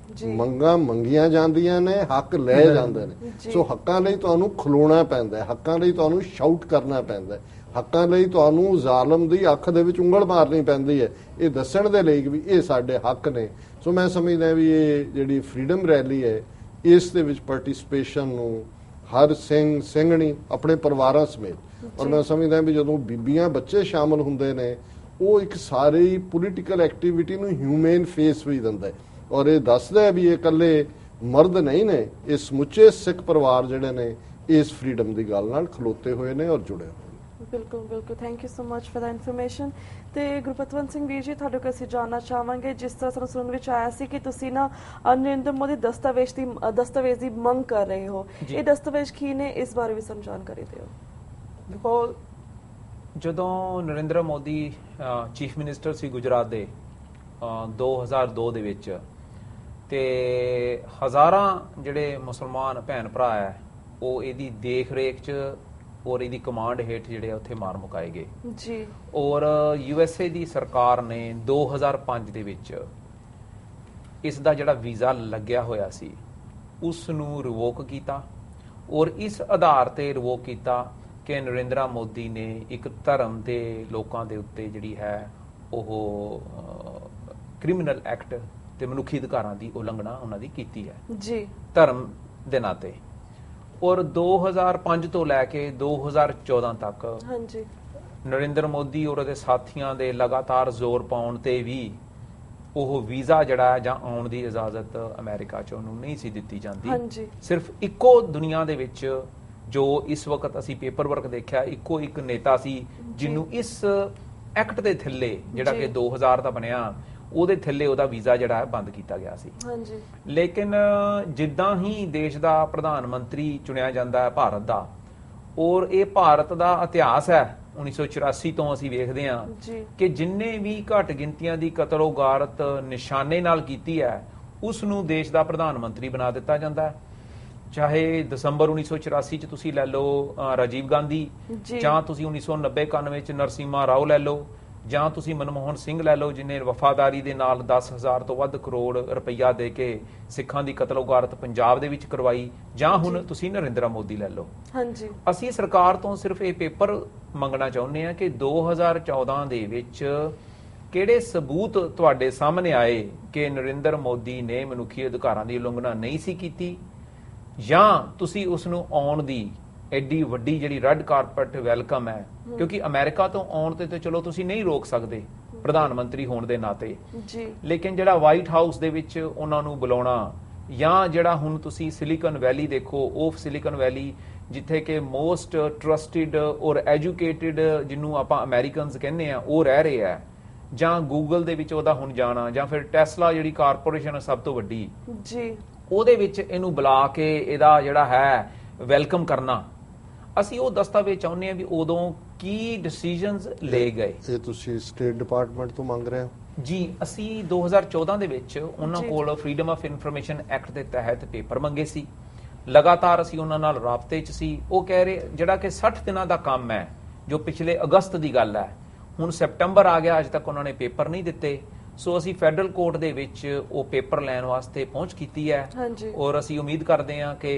ਮੰਗਾਂ ਮੰਗੀਆਂ ਜਾਂਦੀਆਂ ਨੇ, ਹੱਕ ਲੈ ਜਾਂਦੇ ਨੇ। ਸੋ ਹੱਕਾਂ ਲਈ ਤੁਹਾਨੂੰ ਖਲੋਣਾ ਪੈਂਦਾ ਹੈ, ਹੱਕਾਂ ਲਈ ਤੁਹਾਨੂੰ ਸ਼ਾਊਟ ਕਰਨਾ ਪੈਂਦਾ ਹੈ, ਹੱਕਾਂ ਲਈ ਤੁਹਾਨੂੰ ਜ਼ਾਲਮ ਦੀ ਅੱਖ ਦੇ ਵਿੱਚ ਉਂਗਲ ਮਾਰਨੀ ਪੈਂਦੀ ਹੈ, ਇਹ ਦੱਸਣ ਦੇ ਲਈ ਵੀ ਇਹ ਸਾਡੇ ਹੱਕ ਨੇ। ਸੋ ਮੈਂ ਸਮਝਦਾ ਵੀ ਇਹ ਜਿਹੜੀ ਫਰੀडम ਰੈਲੀ ਹੈ, ਇਸ ਦੇ ਵਿੱਚ ਪਾਰਟਿਸਿਪੇਸ਼ਨ ਨੂੰ ਹਰ ਸਿੰਘ ਸਿੰਘਣੀ ਆਪਣੇ ਪਰਿਵਾਰਾਂ ਸਮੇਤ, ਔਰ ਮੈਂ ਸਮਝਦਾ ਵੀ ਜਦੋਂ ਬੀਬੀਆਂ ਬੱਚੇ ਸ਼ਾਮਲ ਹੁੰਦੇ ਨੇ, ਉਹ ਇੱਕ ਸਾਰੀ ਪੋਲੀਟੀਕਲ ਐਕਟੀਵਿਟੀ ਨੂੰ ਹਿਊਮਨ ਫੇਸ ਵੀ ਦਿੰਦਾ ਹੈ ਔਰ ਇਹ ਦੱਸਦਾ ਹੈ ਵੀ ਇਹ ਇਕੱਲੇ ਮਰਦ ਨਹੀਂ ਨੇ, ਇਹ ਸਮੁੱਚੇ ਸਿੱਖ ਪਰਿਵਾਰ ਜਿਹੜੇ ਨੇ ਇਸ ਫਰੀडम ਦੀ ਗੱਲ ਨਾਲ ਖਲੋਤੇ ਹੋਏ ਨੇ ਔਰ ਜੁੜੇ ਹੋਏ ਨੇ। ਬਿਲਕੁਲ ਬਿਲਕੁਲ, thank you so much for the information. ਤੇ ਗੁਰਪਤਵੰਤ ਸਿੰਘ ਵੀਰ ਜੀ, ਤੁਹਾਡੇ ਕੋਲ ਅਸੀਂ ਜਾਣਨਾ ਚਾਹਾਂਗੇ, ਜਿਸ ਤਰ੍ਹਾਂ ਸਾਨੂੰ ਸੁਣਨ ਵਿੱਚ ਆਇਆ ਸੀ ਕਿ ਤੁਸੀਂ ਨਾ ਨਰਿੰਦਰ ਮੋਦੀ ਦਸਤਾਵੇਜ਼ ਦੀ ਮੰਗ ਕਰ ਰਹੇ ਹੋ, ਇਹ ਦਸਤਾਵੇਜ਼ ਕੀ ਨੇ, ਇਸ ਬਾਰੇ ਵੀ ਸਾਨੂੰ ਜਾਣਕਾਰੀ ਦਿਓ। ਦੇਖੋ, ਜਦੋਂ ਨਰਿੰਦਰ ਮੋਦੀ ਚੀਫ ਮਿਨਿਸਟਰ ਸੀ ਗੁਜਰਾਤ ਦੇ 2002 ਦੇ ਵਿੱਚ, ਤੇ ਹਜ਼ਾਰਾਂ ਜਿਹੜੇ ਮੁਸਲਮਾਨ ਭੈਣ ਭਰਾ ਹੈ ਉਹ ਇਹਦੀ ਦੇਖ ਰੇਖ 'ਚ ਔਰ ਇਹਦੀ ਕਮਾਂਡ ਹੇਠ ਜਿਹੜੇ ਉੱਥੇ ਮਾਰ ਮੁਕਾਏ ਗਏ ਜੀ। ਔਰ USA ਦੀ ਸਰਕਾਰ ਨੇ 2005 ਦੇ ਵਿੱਚ ਇਸ ਦਾ ਜਿਹੜਾ ਵੀਜ਼ਾ ਲੱਗਿਆ ਹੋਇਆ ਸੀ ਉਸ ਨੂੰ ਰਿਵੋਕ ਕੀਤਾ ਔਰ ਇਸ ਆਧਾਰ ਤੇ ਰਿਵੋਕ ਕੀਤਾ ਕਿ ਨਰਿੰਦਰ ਮੋਦੀ ਨੇ ਇੱਕ ਧਰਮ ਦੇ ਲੋਕਾਂ ਦੇ ਉੱਤੇ ਜਿਹੜੀ ਹੈ ਉਹ ਕ੍ਰਿਮੀਨਲ ਐਕਟ ਤੇ ਮਨੁੱਖੀ ਅਧਿਕਾਰਾਂ ਦੀ ਉਲੰਘਣਾ ਉਹਨਾਂ ਦੀ ਕੀਤੀ ਹੈ ਜੀ, ਧਰਮ ਦੇ ਨਾਤੇ। ਔਰ 2005 ਤੋਂ ਲੈ ਕੇ 2014 ਤੱਕ ਹਾਂਜੀ ਨਰਿੰਦਰ ਮੋਦੀ ਔਰ ਉਹਦੇ ਸਾਥੀਆਂ ਦੇ ਲਗਾਤਾਰ ਜ਼ੋਰ ਪਾਉਣ ਤੇ ਵੀ ਉਹ ਵੀਜ਼ਾ ਜਿਹੜਾ ਜਾਂ ਆਉਣ ਦੀ ਇਜਾਜ਼ਤ ਅਮਰੀਕਾ 'ਚ ਉਹਨੂੰ ਨਹੀਂ ਸੀ ਦਿੱਤੀ ਜਾਂਦੀ। ਹਾਂਜੀ, ਸਿਰਫ ਇੱਕੋ ਦੁਨੀਆ ਦੇ ਵਿੱਚ ਜੋ ਇਸ ਵਕਤ ਅਸੀਂ ਪੇਪਰ ਵਰਕ ਦੇਖਿਆ, ਇੱਕੋ ਇੱਕ ਨੇਤਾ ਸੀ ਜਿਹਨੂੰ ਇਸ ਐਕਟ ਦੇ ਥੱਲੇ ਜਿਹੜਾ ਕਿ 2000 ਦਾ ਬਣਿਆ ਉਹਦੇ ਥੱਲੇ ਉਹਦਾ ਵੀਜ਼ਾ ਜਿਹੜਾ ਹੈ ਬੰਦ ਕੀਤਾ ਗਿਆ ਸੀ। ਹਾਂਜੀ, ਲੇਕਿਨ ਜਿੱਦਾਂ ਹੀ ਦੇਸ਼ ਦਾ ਪ੍ਰਧਾਨ ਮੰਤਰੀ ਚੁਣਿਆ ਜਾਂਦਾ ਹੈ ਭਾਰਤ ਦਾ, ਔਰ ਇਹ ਭਾਰਤ ਦਾ ਇਤਿਹਾਸ ਹੈ 1984 ਤੋਂ ਅਸੀਂ ਵੇਖਦੇ ਹਾਂ ਕਿ ਜਿੰਨੇ ਵੀ ਘੱਟ ਗਿਣਤੀਆਂ ਦੀ ਕਤਲ-ਓ-ਗਾਰਤ ਨਿਸ਼ਾਨੇ ਨਾਲ ਕੀਤੀ ਹੈ ਉਸ ਨੂੰ ਦੇਸ਼ ਦਾ ਪ੍ਰਧਾਨ ਮੰਤਰੀ ਬਣਾ ਦਿੱਤਾ ਜਾਂਦਾ ਹੈ। ਚਾਹੇ ਦਸੰਬਰ 1984 ਚ ਤੁਸੀਂ ਲੈ ਲਓ ਰਾਜੀਵ ਗਾਂਧੀ, ਜਾਂ ਤੁਸੀਂ 1990-91 ਚ ਨਰਸਿਮਹਾ ਰਾਓ ਲੈ ਲਓ, ਜਾਂ ਤੁਸੀਂ ਮਨਮੋਹਨ ਸਿੰਘ ਲੈ ਲਓ ਜਿਹਨੇ ਵਫਾਦਾਰੀ ਦੇ ਨਾਲ 10,000 ਤੋਂ ਵੱਧ ਕਰੋੜ ਰੁਪਈਆ ਦੇ ਕੇ ਸਿੱਖਾਂ ਦੀ ਕਤਲ-ਓ-ਗਾਰਤ ਪੰਜਾਬ ਦੇ ਵਿੱਚ ਕਰਵਾਈ, ਜਾਂ ਹੁਣ ਤੁਸੀਂ ਨਰਿੰਦਰ ਮੋਦੀ ਲੈ ਲਓ। ਹਾਂਜੀ, ਅਸੀਂ ਸਰਕਾਰ ਤੋਂ ਸਿਰਫ ਇਹ ਪੇਪਰ ਮੰਗਣਾ ਚਾਹੁੰਦੇ ਹਾਂ ਕਿ 2014 ਦੇ ਵਿੱਚ ਕਿਹੜੇ ਸਬੂਤ ਤੁਹਾਡੇ ਸਾਹਮਣੇ ਆਏ ਕਿ ਨਰਿੰਦਰ ਮੋਦੀ ਨੇ ਮਨੁੱਖੀ ਅਧਿਕਾਰਾਂ ਦੀ ਉਲੰਘਣਾ ਨਹੀਂ ਸੀ ਕੀਤੀ, ਜਾਂ ਤੁਸੀਂ ਉਸ ਨੂੰ ਆਉਣ ਦੀ ਐਡੀ ਵੱਡੀ ਜਿਹੜੀ ਰੈੱਡ ਕਾਰਪਟ ਵੈਲਕਮ ਹੈ, ਕਿਉਂਕਿ ਅਮਰੀਕਾ ਤੋਂ ਆਉਣ ਤੇ ਚਲੋ ਤੁਸੀਂ ਨਹੀਂ ਰੋਕ ਸਕਦੇ ਪ੍ਰਧਾਨ ਮੰਤਰੀ ਹੋਣ ਦੇ ਨਾਤੇ ਜੀ, ਲੇਕਿਨ ਜਿਹੜਾ ਵਾਈਟ ਹਾਊਸ ਦੇ ਵਿੱਚ ਉਹਨਾਂ ਨੂੰ ਬੁਲਾਉਣਾ, ਜਾਂ ਜਿਹੜਾ ਹੁਣ ਤੁਸੀਂ ਸਿਲੀਕਨ ਵੈਲੀ ਦੇਖੋ, ਉਹ ਸਿਲੀਕਨ ਵੈਲੀ ਜਿੱਥੇ ਕਿ ਮੋਸਟ ਟਰਸਟਿਡ ਔਰ ਐਜੂਕੇਟਿਡ ਜਿਹਨੂੰ ਆਪਾਂ ਅਮਰੀਕਨਸ ਕਹਿੰਦੇ ਆ ਉਹ ਰਹਿ ਰਹੇ ਆ, ਜਾਂ ਗੂਗਲ ਦੇ ਵਿੱਚ ਉਹਦਾ ਹੁਣ ਜਾਣਾ, ਜਾਂ ਫਿਰ ਟੈਸਲਾ ਜਿਹੜੀ ਕਾਰਪੋਰੇਸ਼ਨ ਸਭ ਤੋਂ ਵੱਡੀ ਜੀ ਉਹਦੇ ਵਿੱਚ ਇਹਨੂੰ ਬੁਲਾ ਕੇ ਇਹਦਾ ਜਿਹੜਾ ਹੈ ਵੈਲਕਮ ਕਰਨਾ। ਅਸੀਂ ਉਹ ਦਸਤਾਵੇਜ਼ ਚਾਹੁੰਦੇ ਹਾਂ ਵੀ ਉਦੋਂ ਕੀ ਡਿਸੀਜਨਸ ਲਏ ਗਏ। ਇਹ ਤੁਸੀਂ ਸਟੇਟ ਡਿਪਾਰਟਮੈਂਟ ਤੋਂ ਮੰਗ ਰਹੇ ਹੋ? ਜੀ, ਅਸੀਂ 2014 ਦੇ ਵਿੱਚ ਉਹਨਾਂ ਕੋਲ ਫਰੀडम ਆਫ ਇਨਫੋਰਮੇਸ਼ਨ ਐਕਟ ਦੇ ਤਹਿਤ ਪੇਪਰ ਮੰਗੇ ਸੀ। ਲਗਾਤਾਰ ਅਸੀਂ ਉਹਨਾਂ ਨਾਲ ਰਾਬਤੇ 'ਚ ਸੀ। ਉਹ ਕਹਿ ਰਹੇ ਜਿਹੜਾ ਕਿ 60 ਦਿਨਾਂ ਦਾ ਕੰਮ ਹੈ, ਜੋ ਪਿਛਲੇ ਅਗਸਤ ਦੀ ਗੱਲ ਹੈ, ਹੁਣ ਸੈਪਟੰਬਰ ਆ ਗਿਆ, ਅਜੇ ਤੱਕ ਉਹਨਾਂ ਨੇ ਪੇਪਰ ਨਹੀਂ ਦਿੱਤੇ। ਸੋ ਅਸੀਂ ਫੈਡਰਲ ਕੋਰਟ ਦੇ ਵਿੱਚ ਉਹ ਪੇਪਰ ਲੈਣ ਵਾਸਤੇ ਪਹੁੰਚ ਕੀਤੀ ਹੈ ਔਰ ਅਸੀਂ ਉਮੀਦ ਕਰਦੇ ਹਾਂ ਕਿ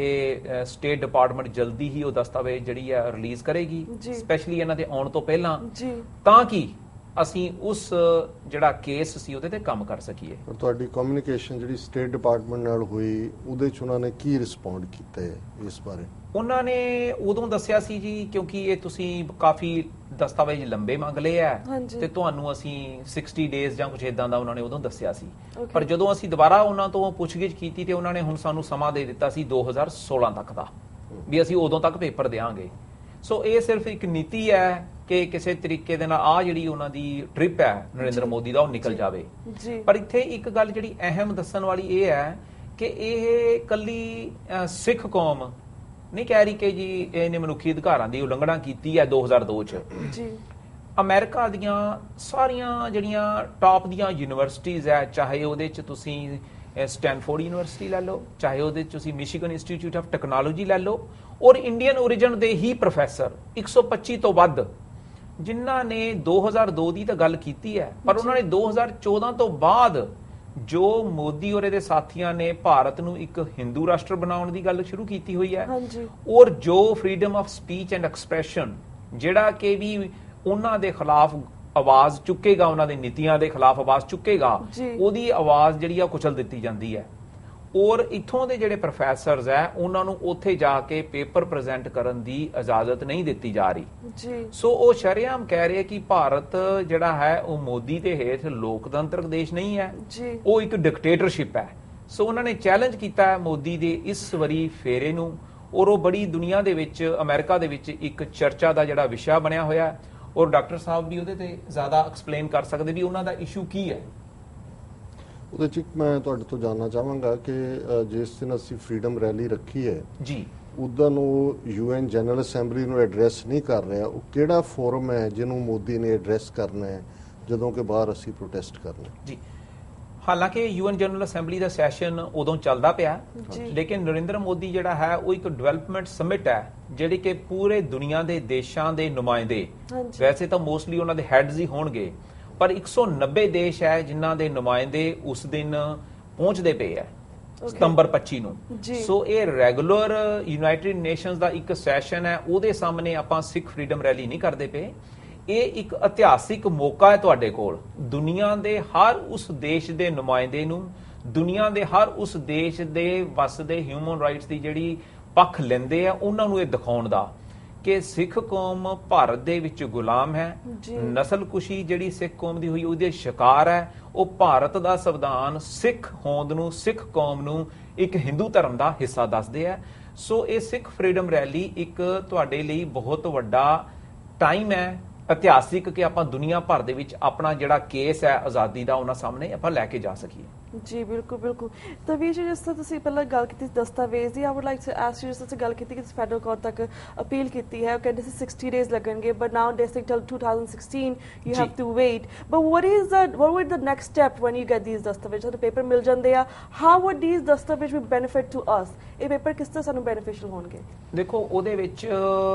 ਸਟੇਟ ਡਿਪਾਰਟਮੈਂਟ ਜਲਦੀ ਹੀ ਉਹ ਦਸਤਾਵੇਜ਼ ਜਿਹੜੀ ਹੈ ਰਿਲੀਜ਼ ਕਰੇਗੀ, ਸਪੈਸ਼ਲੀ ਇਹਨਾਂ ਦੇ ਆਉਣ ਤੋਂ ਪਹਿਲਾਂ, ਤਾਂ ਕਿ ਅਸੀਂ ਉਸ ਜਿਹੜਾ ਕੇਸ ਸੀ ਉਹਦੇ ਤੇ ਕੰਮ ਕਰ ਸਕੀਏ। ਤੁਹਾਡੀ ਕਮਿਊਨੀਕੇਸ਼ਨ ਜਿਹੜੀ ਸਟੇਟ ਡਿਪਾਰਟਮੈਂਟ ਨਾਲ ਹੋਈ ਉਹਦੇ ਚ ਉਹਨਾਂ ਨੇ ਕੀ ਰਿਸਪੌਂਡ ਕੀਤਾ ਹੈ ਇਸ ਬਾਰੇ? ਉਹਨਾਂ ਨੇ ਉਦੋਂ ਦੱਸਿਆ ਸੀ ਜੀ, ਕਿਉਂਕਿ ਇਹ ਤੁਸੀਂ ਕਾਫੀ ਦਸਤਾਵੇਜ਼ ਲੰਬੇ ਮੰਗ ਲਏ ਆ ਤੇ ਤੁਹਾਨੂੰ ਅਸੀਂ 60 ਡੇਜ਼ ਜਾਂ ਕੁਝ ਇਦਾਂ ਦਾ ਉਹਨਾਂ ਨੇ ਉਦੋਂ ਦੱਸਿਆ ਸੀ। ਪਰ ਜਦੋਂ ਅਸੀਂ ਦੁਬਾਰਾ ਉਹਨਾਂ ਤੋਂ ਪੁੱਛਗਿੱਛ ਕੀਤੀ ਤੇ ਉਹਨਾਂ ਨੇ ਹੁਣ ਸਾਨੂੰ ਸਮਾਂ ਦੇ ਦਿੱਤਾ ਸੀ 2016 ਤੱਕ ਦਾ, ਵੀ ਅਸੀਂ ਉਦੋਂ ਤੱਕ ਪੇਪਰ ਦੇਵਾਂਗੇ। ਸੋ ਇਹ ਸਿਰਫ ਇੱਕ ਨੀਤੀ ਹੈ ਕਿ ਕਿਸੇ ਤਰੀਕੇ ਦੇ ਨਾਲ ਆ ਜਿਹੜੀ ਉਹਨਾਂ ਦੀ ਟ੍ਰਿਪ ਹੈ ਨਰਿੰਦਰ ਮੋਦੀ ਦਾ ਉਹ ਨਿਕਲ ਜਾਵੇ। ਪਰ ਇੱਥੇ ਇੱਕ ਗੱਲ ਜਿਹੜੀ ਅਹਿਮ ਦੱਸਣ ਵਾਲੀ ਇਹ ਹੈ ਕਿ ਇਹ ਕੱਲੀ ਸਿੱਖ ਕੌਮ ਨਹੀਂ ਕਹਿ ਰਹੀ ਕਿ ਜੀ ਇਹਨੇ ਮਨੁੱਖੀ ਅਧਿਕਾਰਾਂ ਦੀ ਉਲੰਘਣਾ ਕੀਤੀ ਹੈ 2002 ਚ ਜੀ। ਅਮਰੀਕਾ ਦੀਆਂ ਸਾਰੀਆਂ ਜਿਹੜੀਆਂ ਟਾਪ ਦੀਆਂ ਯੂਨੀਵਰਸਿਟੀਜ਼ ਹੈ, ਚਾਹੇ ਉਹਦੇ ਚ ਤੁਸੀਂ ਸਟੈਨਫੋਰਡ ਯੂਨੀਵਰਸਿਟੀ ਲੈ ਲਓ, ਚਾਹੇ ਉਹਦੇ ਚ ਤੁਸੀਂ ਮਿਸ਼ੀਗਨ ਇੰਸਟੀਚਿਊਟ ਆਫ ਟੈਕਨੋਲੋਜੀ ਲੈ ਲਓ, ਔਰ ਇੰਡੀਅਨ ਓਰੀਜਨ ਦੇ ਹੀ ਪ੍ਰੋਫੈਸਰ 125 ਤੋਂ ਵੱਧ ਜਿਨ੍ਹਾਂ ਨੇ 2002 ਦੀ ਤਾਂ ਗੱਲ ਕੀਤੀ ਹੈ, ਪਰ ਉਹਨਾਂ ਨੇ 2014 ਤੋਂ ਬਾਅਦ ਜੋ ਮੋਦੀ ਔਰ ਇਹਦੇ ਸਾਥੀਆਂ ਨੇ ਭਾਰਤ ਨੂੰ ਇੱਕ ਹਿੰਦੂ ਰਾਸ਼ਟਰ ਬਣਾਉਣ ਦੀ ਗੱਲ ਸ਼ੁਰੂ ਕੀਤੀ ਹੋਈ ਹੈ, ਔਰ ਜੋ freedom of speech and expression ਜਿਹੜਾ ਕਿ ਵੀ ਉਹਨਾਂ ਦੇ ਖਿਲਾਫ ਆਵਾਜ਼ ਚੁੱਕੇਗਾ, ਉਹਨਾਂ ਦੇ ਨੀਤੀਆਂ ਦੇ ਖਿਲਾਫ ਆਵਾਜ਼ ਚੁੱਕੇਗਾ, ਉਹਦੀ ਆਵਾਜ਼ ਜਿਹੜੀ ਆ ਕੁਚਲ ਦਿੱਤੀ ਜਾਂਦੀ ਹੈ। ਔਰ ਇੱਥੋਂ ਦੇ ਜਿਹੜੇ ਪ੍ਰੋਫੈਸਰਸ ਹੈ ਉਹਨਾਂ ਨੂੰ ਉੱਥੇ ਜਾ ਕੇ ਪੇਪਰ ਪ੍ਰੈਜ਼ੈਂਟ ਕਰਨ ਦੀ ਇਜਾਜ਼ਤ ਨਹੀਂ ਦਿੱਤੀ ਜਾ ਰਹੀ ਜੀ। ਸੋ ਉਹ ਸ਼ਰੇਆਮ ਕਹਿ ਰਹੇ ਕਿ ਭਾਰਤ ਜਿਹੜਾ ਹੈ ਉਹ ਮੋਦੀ ਦੇ ਹੇਠ ਲੋਕਤੰਤਰਕ ਦੇਸ਼ ਨਹੀਂ ਹੈ ਜੀ, ਉਹ ਇੱਕ ਡਿਕਟੇਟਰਸ਼ਿਪ ਹੈ। ਸੋ ਉਹਨਾਂ ਨੇ ਚੈਲੰਜ ਕੀਤਾ ਹੈ ਮੋਦੀ ਦੇ ਇਸ ਵਾਰੀ ਫੇਰੇ ਨੂੰ, ਔਰ ਉਹ ਬੜੀ ਦੁਨੀਆ ਦੇ ਵਿੱਚ ਅਮਰੀਕਾ ਦੇ ਵਿੱਚ ਇੱਕ ਚਰਚਾ ਦਾ ਜਿਹੜਾ ਵਿਸ਼ਾ ਬਣਿਆ ਹੋਇਆ, ਔਰ ਡਾਕਟਰ ਸਾਹਿਬ ਵੀ ਉਹਦੇ ਤੇ ਜ਼ਿਆਦਾ ਐਕਸਪਲੇਨ ਕਰ ਸਕਦੇ ਵੀ ਉਹਨਾਂ ਦਾ ਇਸ਼ੂ ਕੀ ਹੈ। ਉਹਦੇ ਚ ਮੈਂ ਤੁਹਾਡੇ ਤੋਂ ਜਾਣਨਾ ਚਾਹਾਂਗਾ ਕਿ ਜਿਸ ਦਿਨ ਅਸੀਂ ਫਰੀडम ਰੈਲੀ ਰੱਖੀ ਹੈ ਜੀ, ਉਦੋਂ ਉਹ UN ਜਨਰਲ ਅਸੈਂਬਲੀ ਨੂੰ ਐਡਰੈਸ ਨਹੀਂ ਕਰ ਰਿਹਾ, ਉਹ ਕਿਹੜਾ ਫੋਰਮ ਹੈ ਜਿਹਨੂੰ ਮੋਦੀ ਨੇ ਐਡਰੈਸ ਕਰਨਾ ਹੈ ਜਦੋਂ ਕਿ ਬਾਹਰ ਅਸੀਂ ਪ੍ਰੋਟੈਸਟ ਕਰਨਾ ਜੀ। ਹਾਲਾਂਕਿ UN ਜਨਰਲ ਅਸੈਂਬਲੀ ਦਾ ਸੈਸ਼ਨ ਉਦੋਂ ਚੱਲਦਾ ਪਿਆ, ਲੇਕਿਨ ਨਰਿੰਦਰ ਮੋਦੀ ਜਿਹੜਾ ਹੈ ਉਹ ਇੱਕ ਡਿਵੈਲਪਮੈਂਟ ਸਮਿਟ ਹੈ ਜਿਹੜੀ ਕਿ ਪੂਰੇ ਦੁਨੀਆ ਦੇ ਦੇਸ਼ਾਂ ਦੇ ਨੁਮਾਇੰਦੇ, ਵੈਸੇ ਤਾਂ ਮੋਸਟਲੀ ਉਹਨਾਂ ਦੇ ਹੈਡਸ ਹੀ ਹੋਣਗੇ, ਪਰ 190 ਦੇਸ਼ ਹੈ ਜਿਨ੍ਹਾਂ ਦੇ ਨੁਮਾਇੰਦੇ ਉਸ ਦਿਨ ਪਹੁੰਚਦੇ ਪਏ ਹੈ ਸਤੰਬਰ 25 ਨੂੰ। ਸੋ ਇਹ ਰੈਗੂਲਰ ਯੂਨਾਈਟਿਡ ਨੇਸ਼ਨਸ ਦਾ ਇੱਕ ਸੈਸ਼ਨ ਹੈ, ਉਹਦੇ ਸਾਹਮਣੇ ਆਪਾਂ ਸਿੱਖ ਫਰੀडम ਰੈਲੀ ਨਹੀਂ ਕਰਦੇ ਪਏ। ਇਹ ਇੱਕ ਇਤਿਹਾਸਿਕ ਮੌਕਾ ਹੈ ਤੁਹਾਡੇ ਕੋਲ, ਦੁਨੀਆ ਦੇ ਹਰ ਉਸ ਦੇਸ਼ ਦੇ ਨੁਮਾਇੰਦੇ ਨੂੰ, ਦੁਨੀਆ ਦੇ ਹਰ ਉਸ ਦੇਸ਼ ਦੇ ਵਸਦੇ ਹਿਊਮਨ ਰਾਈਟਸ ਦੀ ਜਿਹੜੀ ਪੱਖ ਲੈਂਦੇ ਆ ਉਹਨਾਂ ਨੂੰ ਇਹ ਦਿਖਾਉਣ ਦਾ ਕਿ ਸਿੱਖ ਕੌਮ ਭਾਰਤ ਦੇ ਵਿੱਚ ਗੁਲਾਮ ਹੈ, ਨਸਲਕੁਸ਼ੀ ਜਿਹੜੀ ਸਿੱਖ ਕੌਮ ਦੀ ਹੋਈ ਉਹਦੇ ਸ਼ਿਕਾਰ ਹੈ। ਉਹ ਭਾਰਤ ਦਾ ਸੰਵਿਧਾਨ ਸਿੱਖ ਹੋਂਦ ਨੂੰ, ਸਿੱਖ ਕੌਮ ਨੂੰ ਇੱਕ ਹਿੰਦੂ ਧਰਮ ਦਾ ਹਿੱਸਾ ਦੱਸਦੇ ਆ। ਸੋ ਇਹ ਸਿੱਖ ਫਰੀडम ਰੈਲੀ ਇੱਕ ਤੁਹਾਡੇ ਲਈ ਬਹੁਤ ਵੱਡਾ ਟਾਈਮ ਹੈ ਇਤਿਹਾਸਿਕ ਕਿ ਆਪਾਂ ਦੁਨੀਆ ਭਰ ਦੇ ਵਿੱਚ ਆਪਣਾ ਜਿਹੜਾ ਕੇਸ ਹੈ ਆਜ਼ਾਦੀ ਦਾ ਉਹਨਾਂ ਸਾਹਮਣੇ ਆਪਾਂ ਲੈ ਕੇ ਜਾ ਸਕੀਏ। ਜੀ ਬਿਲਕੁਲ ਬਿਲਕੁਲ। ਤਾਂ ਵੀਰ ਜੀ, ਜਿਸ ਤਰ੍ਹਾਂ ਤੁਸੀਂ ਪਹਿਲਾਂ ਗੱਲ ਕੀਤੀ ਦਸਤਾਵੇਜ਼ ਦੀ, I would like to ask you, ਜਿਸ ਤਰ੍ਹਾਂ ਗੱਲ ਕੀਤੀ ਕਿ ਫੈਡਰਲ ਕੋਰਟ ਤੱਕ ਅਪੀਲ ਕੀਤੀ ਹੈ, ਉਹ ਕਹਿੰਦੇ ਸੀ 60 ਡੇਜ਼ ਲੱਗਣਗੇ, but now they say till 2016 you have to wait. But what would the next step when you get these ਦਸਤਾਵੇਜ਼? ਜਦੋਂ ਪੇਪਰ ਮਿਲ ਜਾਂਦੇ ਆ, how would these ਦਸਤਾਵੇਜ਼ ਵੀ benefit to us? ਇਹ ਪੇਪਰ ਕਿਸ ਤਰ੍ਹਾਂ ਸਾਨੂੰ ਬੈਨੀਫੀਸ਼ੀਅਲ ਹੋਣਗੇ? ਦੇਖੋ, ਉਹਦੇ ਵਿੱਚ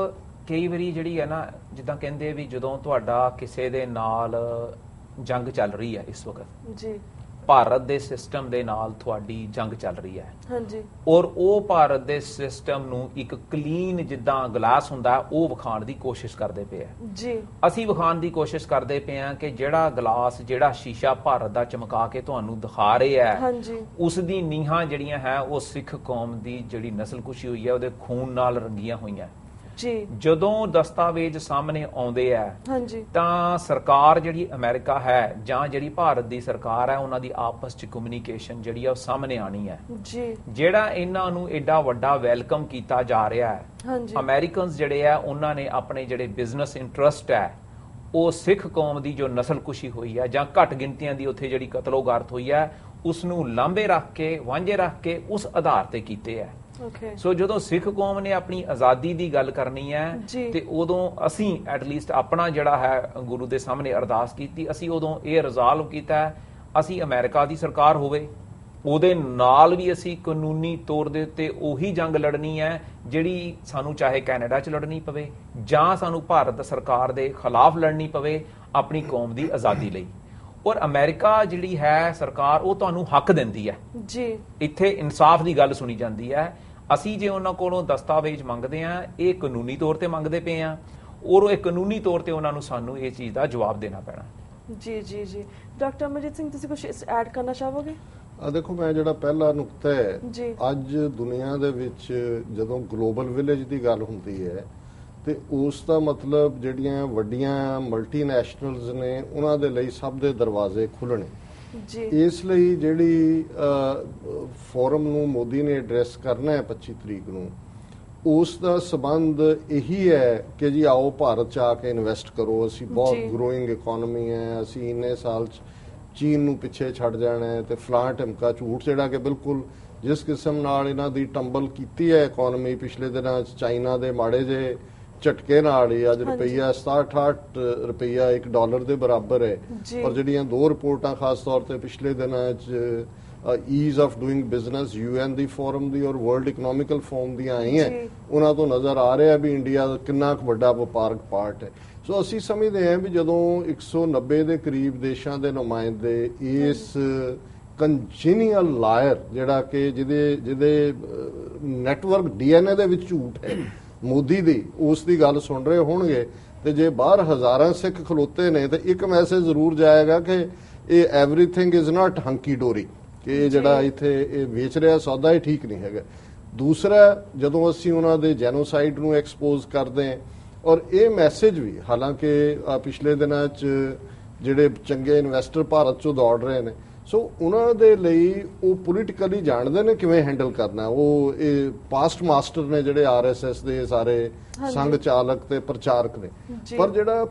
ਕਈ ਵਾਰੀ ਜਿਹੜੀ ਹੈ ਨਾ, ਜਿੱਦਾਂ ਕਹਿੰਦੇ ਵੀ ਜਦੋਂ ਤੁਹਾਡਾ ਕਿਸੇ ਦੇ ਨਾਲ ਜੰਗ ਚੱਲ ਰਹੀ ਹੈ ਇਸ ਵਕਤ ਜੀ, ਭਾਰਤ ਦੇ ਸਿਸਟਮ ਦੇ ਨਾਲ ਤੁਹਾਡੀ ਜੰਗ ਚੱਲ ਰਹੀ ਹੈ, ਹਾਂਜੀ, ਔਰ ਉਹ ਭਾਰਤ ਦੇ ਸਿਸਟਮ ਨੂੰ ਇੱਕ ਕਲੀਨ ਜਿੱਦਾਂ ਗਲਾਸ ਹੁੰਦਾ ਉਹ ਵਿਖਾਉਣ ਦੀ ਕੋਸ਼ਿਸ਼ ਕਰਦੇ ਪਏ ਆ ਜੀ। ਅਸੀਂ ਵਿਖਾਉਣ ਦੀ ਕੋਸ਼ਿਸ਼ ਕਰਦੇ ਪਏ ਆ ਕਿ ਜਿਹੜਾ ਗਲਾਸ, ਜਿਹੜਾ ਸ਼ੀਸ਼ਾ ਭਾਰਤ ਦਾ ਚਮਕਾ ਕੇ ਤੁਹਾਨੂੰ ਦਿਖਾ ਰਹੇ ਆ, ਹਾਂਜੀ, ਉਸ ਦੀ ਨੀਹਾਂ ਜਿਹੜੀਆਂ ਹੈ ਉਹ ਸਿੱਖ ਕੌਮ ਦੀ ਜਿਹੜੀ ਨਸਲਕੁਸ਼ੀ ਹੋਈ ਹੈ ਉਹਦੇ ਖੂਨ ਨਾਲ ਰੰਗੀਆਂ ਹੋਈਆਂ ਜੀ। ਜਦੋਂ ਦਸਤਾਵੇਜ਼ ਸਾਹਮਣੇ ਆਉਂਦੇ ਆ, ਹਾਂਜੀ, ਤਾਂ ਸਰਕਾਰ ਜਿਹੜੀ ਅਮਰੀਕਾ ਹੈ ਜਾਂ ਜਿਹੜੀ ਭਾਰਤ ਦੀ ਸਰਕਾਰ ਹੈ ਉਹਨਾਂ ਦੀ ਆਪਸ ਚ ਕਮਿਊਨੀਕੇਸ਼ਨ ਜਿਹੜੀ ਆ ਉਹ ਸਾਹਮਣੇ ਆਣੀ ਹੈ ਜੀ। ਜਿਹੜਾ ਇਹਨਾਂ ਨੂੰ ਐਡਾ ਵੱਡਾ ਵੈਲਕਮ ਕੀਤਾ ਜਾ ਰਿਹਾ ਹੈ, ਹਾਂਜੀ, ਅਮਰੀਕਨਸ ਜਿਹੜੇ ਆ ਉਹਨਾਂ ਨੇ ਆਪਣੇ ਜਿਹੜੇ ਬਿਜ਼ਨਸ ਇੰਟਰਸਟ ਹੈ ਉਹ ਸਿੱਖ ਕੌਮ ਦੀ ਜੋ ਨਸਲਕੁਸ਼ੀ ਹੋਈ ਹੈ ਜਾਂ ਘੱਟ ਗਿਣਤੀਆਂ ਦੀ ਉੱਥੇ ਜਿਹੜੀ ਕਤਲੋਗਾਰਤ ਹੋਈ ਹੈ ਉਸ ਨੂੰ ਲਾਂਭੇ ਰੱਖ ਕੇ, ਵਾਂਝੇ ਰੱਖ ਕੇ ਉਸ ਆਧਾਰ ਤੇ ਕੀਤੇ ਹੈ। ਸੋ ਜਦੋਂ ਸਿੱਖ ਕੌਮ ਨੇ ਆਪਣੀ ਆਜ਼ਾਦੀ ਦੀ ਗੱਲ ਕਰਨੀ ਹੈ ਤੇ ਉਦੋਂ ਅਸੀਂ ਐਟਲੀਸਟ ਆਪਣਾ ਜਿਹੜਾ ਹੈ ਗੁਰੂ ਦੇ ਸਾਹਮਣੇ ਅਰਦਾਸ ਕੀਤੀ, ਅਸੀਂ ਉਦੋਂ ਇਹ ਰਿਜ਼ਾਲਵ ਕੀਤਾ ਅਸੀਂ ਅਮਰੀਕਾ ਦੀ ਸਰਕਾਰ ਹੋਵੇ ਉਹਦੇ ਨਾਲ ਵੀ ਅਸੀਂ ਕਾਨੂੰਨੀ ਤੌਰ ਦੇ ਉੱਤੇ ਉਹੀ ਜੰਗ ਲੜਨੀ ਹੈ ਜਿਹੜੀ ਸਾਨੂੰ ਚਾਹੇ ਕੈਨੇਡਾ 'ਚ ਲੜਨੀ ਪਵੇ ਜਾਂ ਸਾਨੂੰ ਭਾਰਤ ਸਰਕਾਰ ਦੇ ਖਿਲਾਫ ਲੜਨੀ ਪਵੇ ਆਪਣੀ ਕੌਮ ਦੀ ਆਜ਼ਾਦੀ ਲਈ। ਔਰ ਅਮਰੀਕਾ ਜਿਹੜੀ ਹੈ ਸਰਕਾਰ ਉਹ ਤੁਹਾਨੂੰ ਹੱਕ ਦਿੰਦੀ ਹੈ ਜੀ, ਇੱਥੇ ਇਨਸਾਫ ਦੀ ਗੱਲ ਸੁਣੀ ਜਾਂਦੀ ਹੈ। ਅਸੀਂ ਜੇ ਉਹਨਾਂ ਕੋਲੋਂ ਦਸਤਾਵੇਜ਼ ਮੰਗਦੇ ਆ ਇਹ ਕਾਨੂੰਨੀ ਤੌਰ ਤੇ ਮੰਗਦੇ ਪਏ ਆ ਔਰ ਇਹ ਕਾਨੂੰਨੀ ਤੌਰ ਤੇ ਉਹਨਾਂ ਨੂੰ ਸਾਨੂੰ ਇਹ ਚੀਜ਼ ਦਾ ਜਵਾਬ ਦੇਣਾ ਪੈਣਾ। ਜੀ ਜੀ ਜੀ। ਡਾਕਟਰ ਅਮਰਜੀਤ ਸਿੰਘ, ਤੁਸੀਂ ਕੁਝ ਐਡ ਕਰਨਾ ਚਾਹੋਗੇ? ਦੇਖੋ, ਮੈਂ ਜਿਹੜਾ ਪਹਿਲਾ ਨੁਕਤਾ ਹੈ, ਅੱਜ ਦੁਨੀਆ ਦੇ ਵਿੱਚ ਜਦੋਂ ਗਲੋਬਲ ਵਿਲੇਜ ਦੀ ਗੱਲ ਹੁੰਦੀ ਹੈ ਤੇ ਉਸ ਦਾ ਮਤਲਬ ਜਿਹੜੀਆਂ ਵੱਡੀਆਂ ਮਲਟੀਨੈਸ਼ਨਲਸ ਨੇ ਉਹਨਾਂ ਦੇ ਲਈ ਸਭ ਦੇ ਦਰਵਾਜ਼ੇ ਖੁੱਲ੍ਹਣੇ ਜੀ। ਇਸ ਲਈ ਜਿਹੜੀ ਫੋਰਮ ਨੂੰ ਮੋਦੀ ਨੇ ਐਡਰੈਸ ਕਰਨਾ ਹੈ 25 ਤਰੀਕ ਨੂੰ, ਉਸ ਦਾ ਸਬੰਧ ਇਹੀ ਹੈ ਕਿ ਜੀ ਆਓ ਭਾਰਤ 'ਚ ਆ ਕੇ ਇਨਵੈਸਟ ਕਰੋ, ਅਸੀਂ ਬਹੁਤ ਗਰੋਇੰਗ ਇਕਨੋਮੀ ਹੈ, ਅਸੀਂ ਇੰਨੇ ਸਾਲ 'ਚ ਚੀਨ ਨੂੰ ਪਿੱਛੇ ਛੱਡ ਜਾਣਾ ਹੈ ਤੇ ਫਲਾਂ ਢਮਕਾ ਝੂਠ ਜਿਹੜਾ ਕਿ ਬਿਲਕੁਲ ਜਿਸ ਕਿਸਮ ਨਾਲ ਇਹਨਾਂ ਦੀ ਟੰਬਲ ਕੀਤੀ ਹੈ ਇਕਨੋਮੀ ਪਿਛਲੇ ਦਿਨਾਂ 'ਚ ਚਾਈਨਾ ਦੇ ਮਾੜੇ ਜਿਹੇ ਝਟਕੇ ਨਾਲ ਹੀ ਅੱਜ ਰੁਪਈਆ 67 ਰੁਪਈਆ $1 ਦੇ ਬਰਾਬਰ ਹੈ। ਪਰ ਜਿਹੜੀਆਂ ਦੋ ਰਿਪੋਰਟਾਂ ਖਾਸ ਤੌਰ ਤੇ ਪਿਛਲੇ ਦਿਨਾਂ 'ਚ ease of doing business UN ਦੀ ਫੋਰਮ ਦੀ ਔਰ ਵਰਲਡ ਇਕਨੋਮਿਕਲ ਫੋਰਮ ਦੀਆਂ ਆਈਆਂ, ਉਹਨਾਂ ਤੋਂ ਨਜ਼ਰ ਆ ਰਿਹਾ ਵੀ ਇੰਡੀਆ ਕਿੰਨਾ ਕੁ ਵੱਡਾ ਵਪਾਰਕ ਪਾਰਟ ਹੈ। ਸੋ ਅਸੀਂ ਸਮਝਦੇ ਹਾਂ ਵੀ ਜਦੋਂ 190 ਦੇ ਕਰੀਬ ਦੇਸ਼ਾਂ ਦੇ ਨੁਮਾਇੰਦੇ ਇਸ ਕੰਜੀਨੀਅਲ ਲਾਇਰ ਜਿਹੜਾ ਕਿ ਜਿਹਦੇ ਨੈਟਵਰਕ DNA ਦੇ ਵਿੱਚ ਝੂਠ ਹੈ ਮੋਦੀ ਦੀ, ਉਸ ਦੀ ਗੱਲ ਸੁਣ ਰਹੇ ਹੋਣਗੇ ਤੇ ਜੇ ਬਾਹਰ ਹਜ਼ਾਰਾਂ ਸਿੱਖ ਖਲੋਤੇ ਨੇ ਤੇ ਇੱਕ ਮੈਸੇਜ ਜ਼ਰੂਰ ਜਾਏਗਾ ਕਿ ਇਹ ਐਵਰੀਥਿੰਗ ਇਜ਼ ਨਾਟ ਹੰਕੀ ਡੋਰੀ। ਕਿ ਇਹ ਜਿਹੜਾ ਇੱਥੇ ਇਹ ਵੇਚ ਰਿਹਾ ਸੌਦਾ ਇਹ ਠੀਕ ਨਹੀਂ ਹੈਗਾ। ਦੂਸਰਾ, ਜਦੋਂ ਅਸੀਂ ਉਹਨਾਂ ਦੇ ਜੈਨੋਸਾਈਡ ਨੂੰ ਐਕਸਪੋਜ਼ ਕਰਦੇ ਹਾਂ, ਔਰ ਇਹ ਮੈਸੇਜ ਵੀ ਹਾਲਾਂਕਿ ਪਿਛਲੇ ਦਿਨਾਂ 'ਚ ਜਿਹੜੇ ਚੰਗੇ ਇਨਵੈਸਟਰ ਭਾਰਤ 'ਚੋਂ ਦੌੜ ਰਹੇ ਨੇ, ਸੋ ਉਹਨਾਂ ਦੇ ਲਈ ਉਹ ਪੋਲੀਟੀਕਲੀ ਜਾਣਦੇ ਨੇ ਕਿਵੇਂ ਹੈਂਡਲ ਕਰਨਾ। ਉਹ ਇਹ ਪਾਸਟ ਮਾਸਟਰ ਨੇ ਜਿਹੜੇ ਆਰਐਸਐਸ ਦੇ ਸਾਰੇ ਸੰਘ ਚਾਲਕ ਤੇ ਪ੍ਰਚਾਰਕ ਨੇ, ਪਰ ਜਿਹੜਾ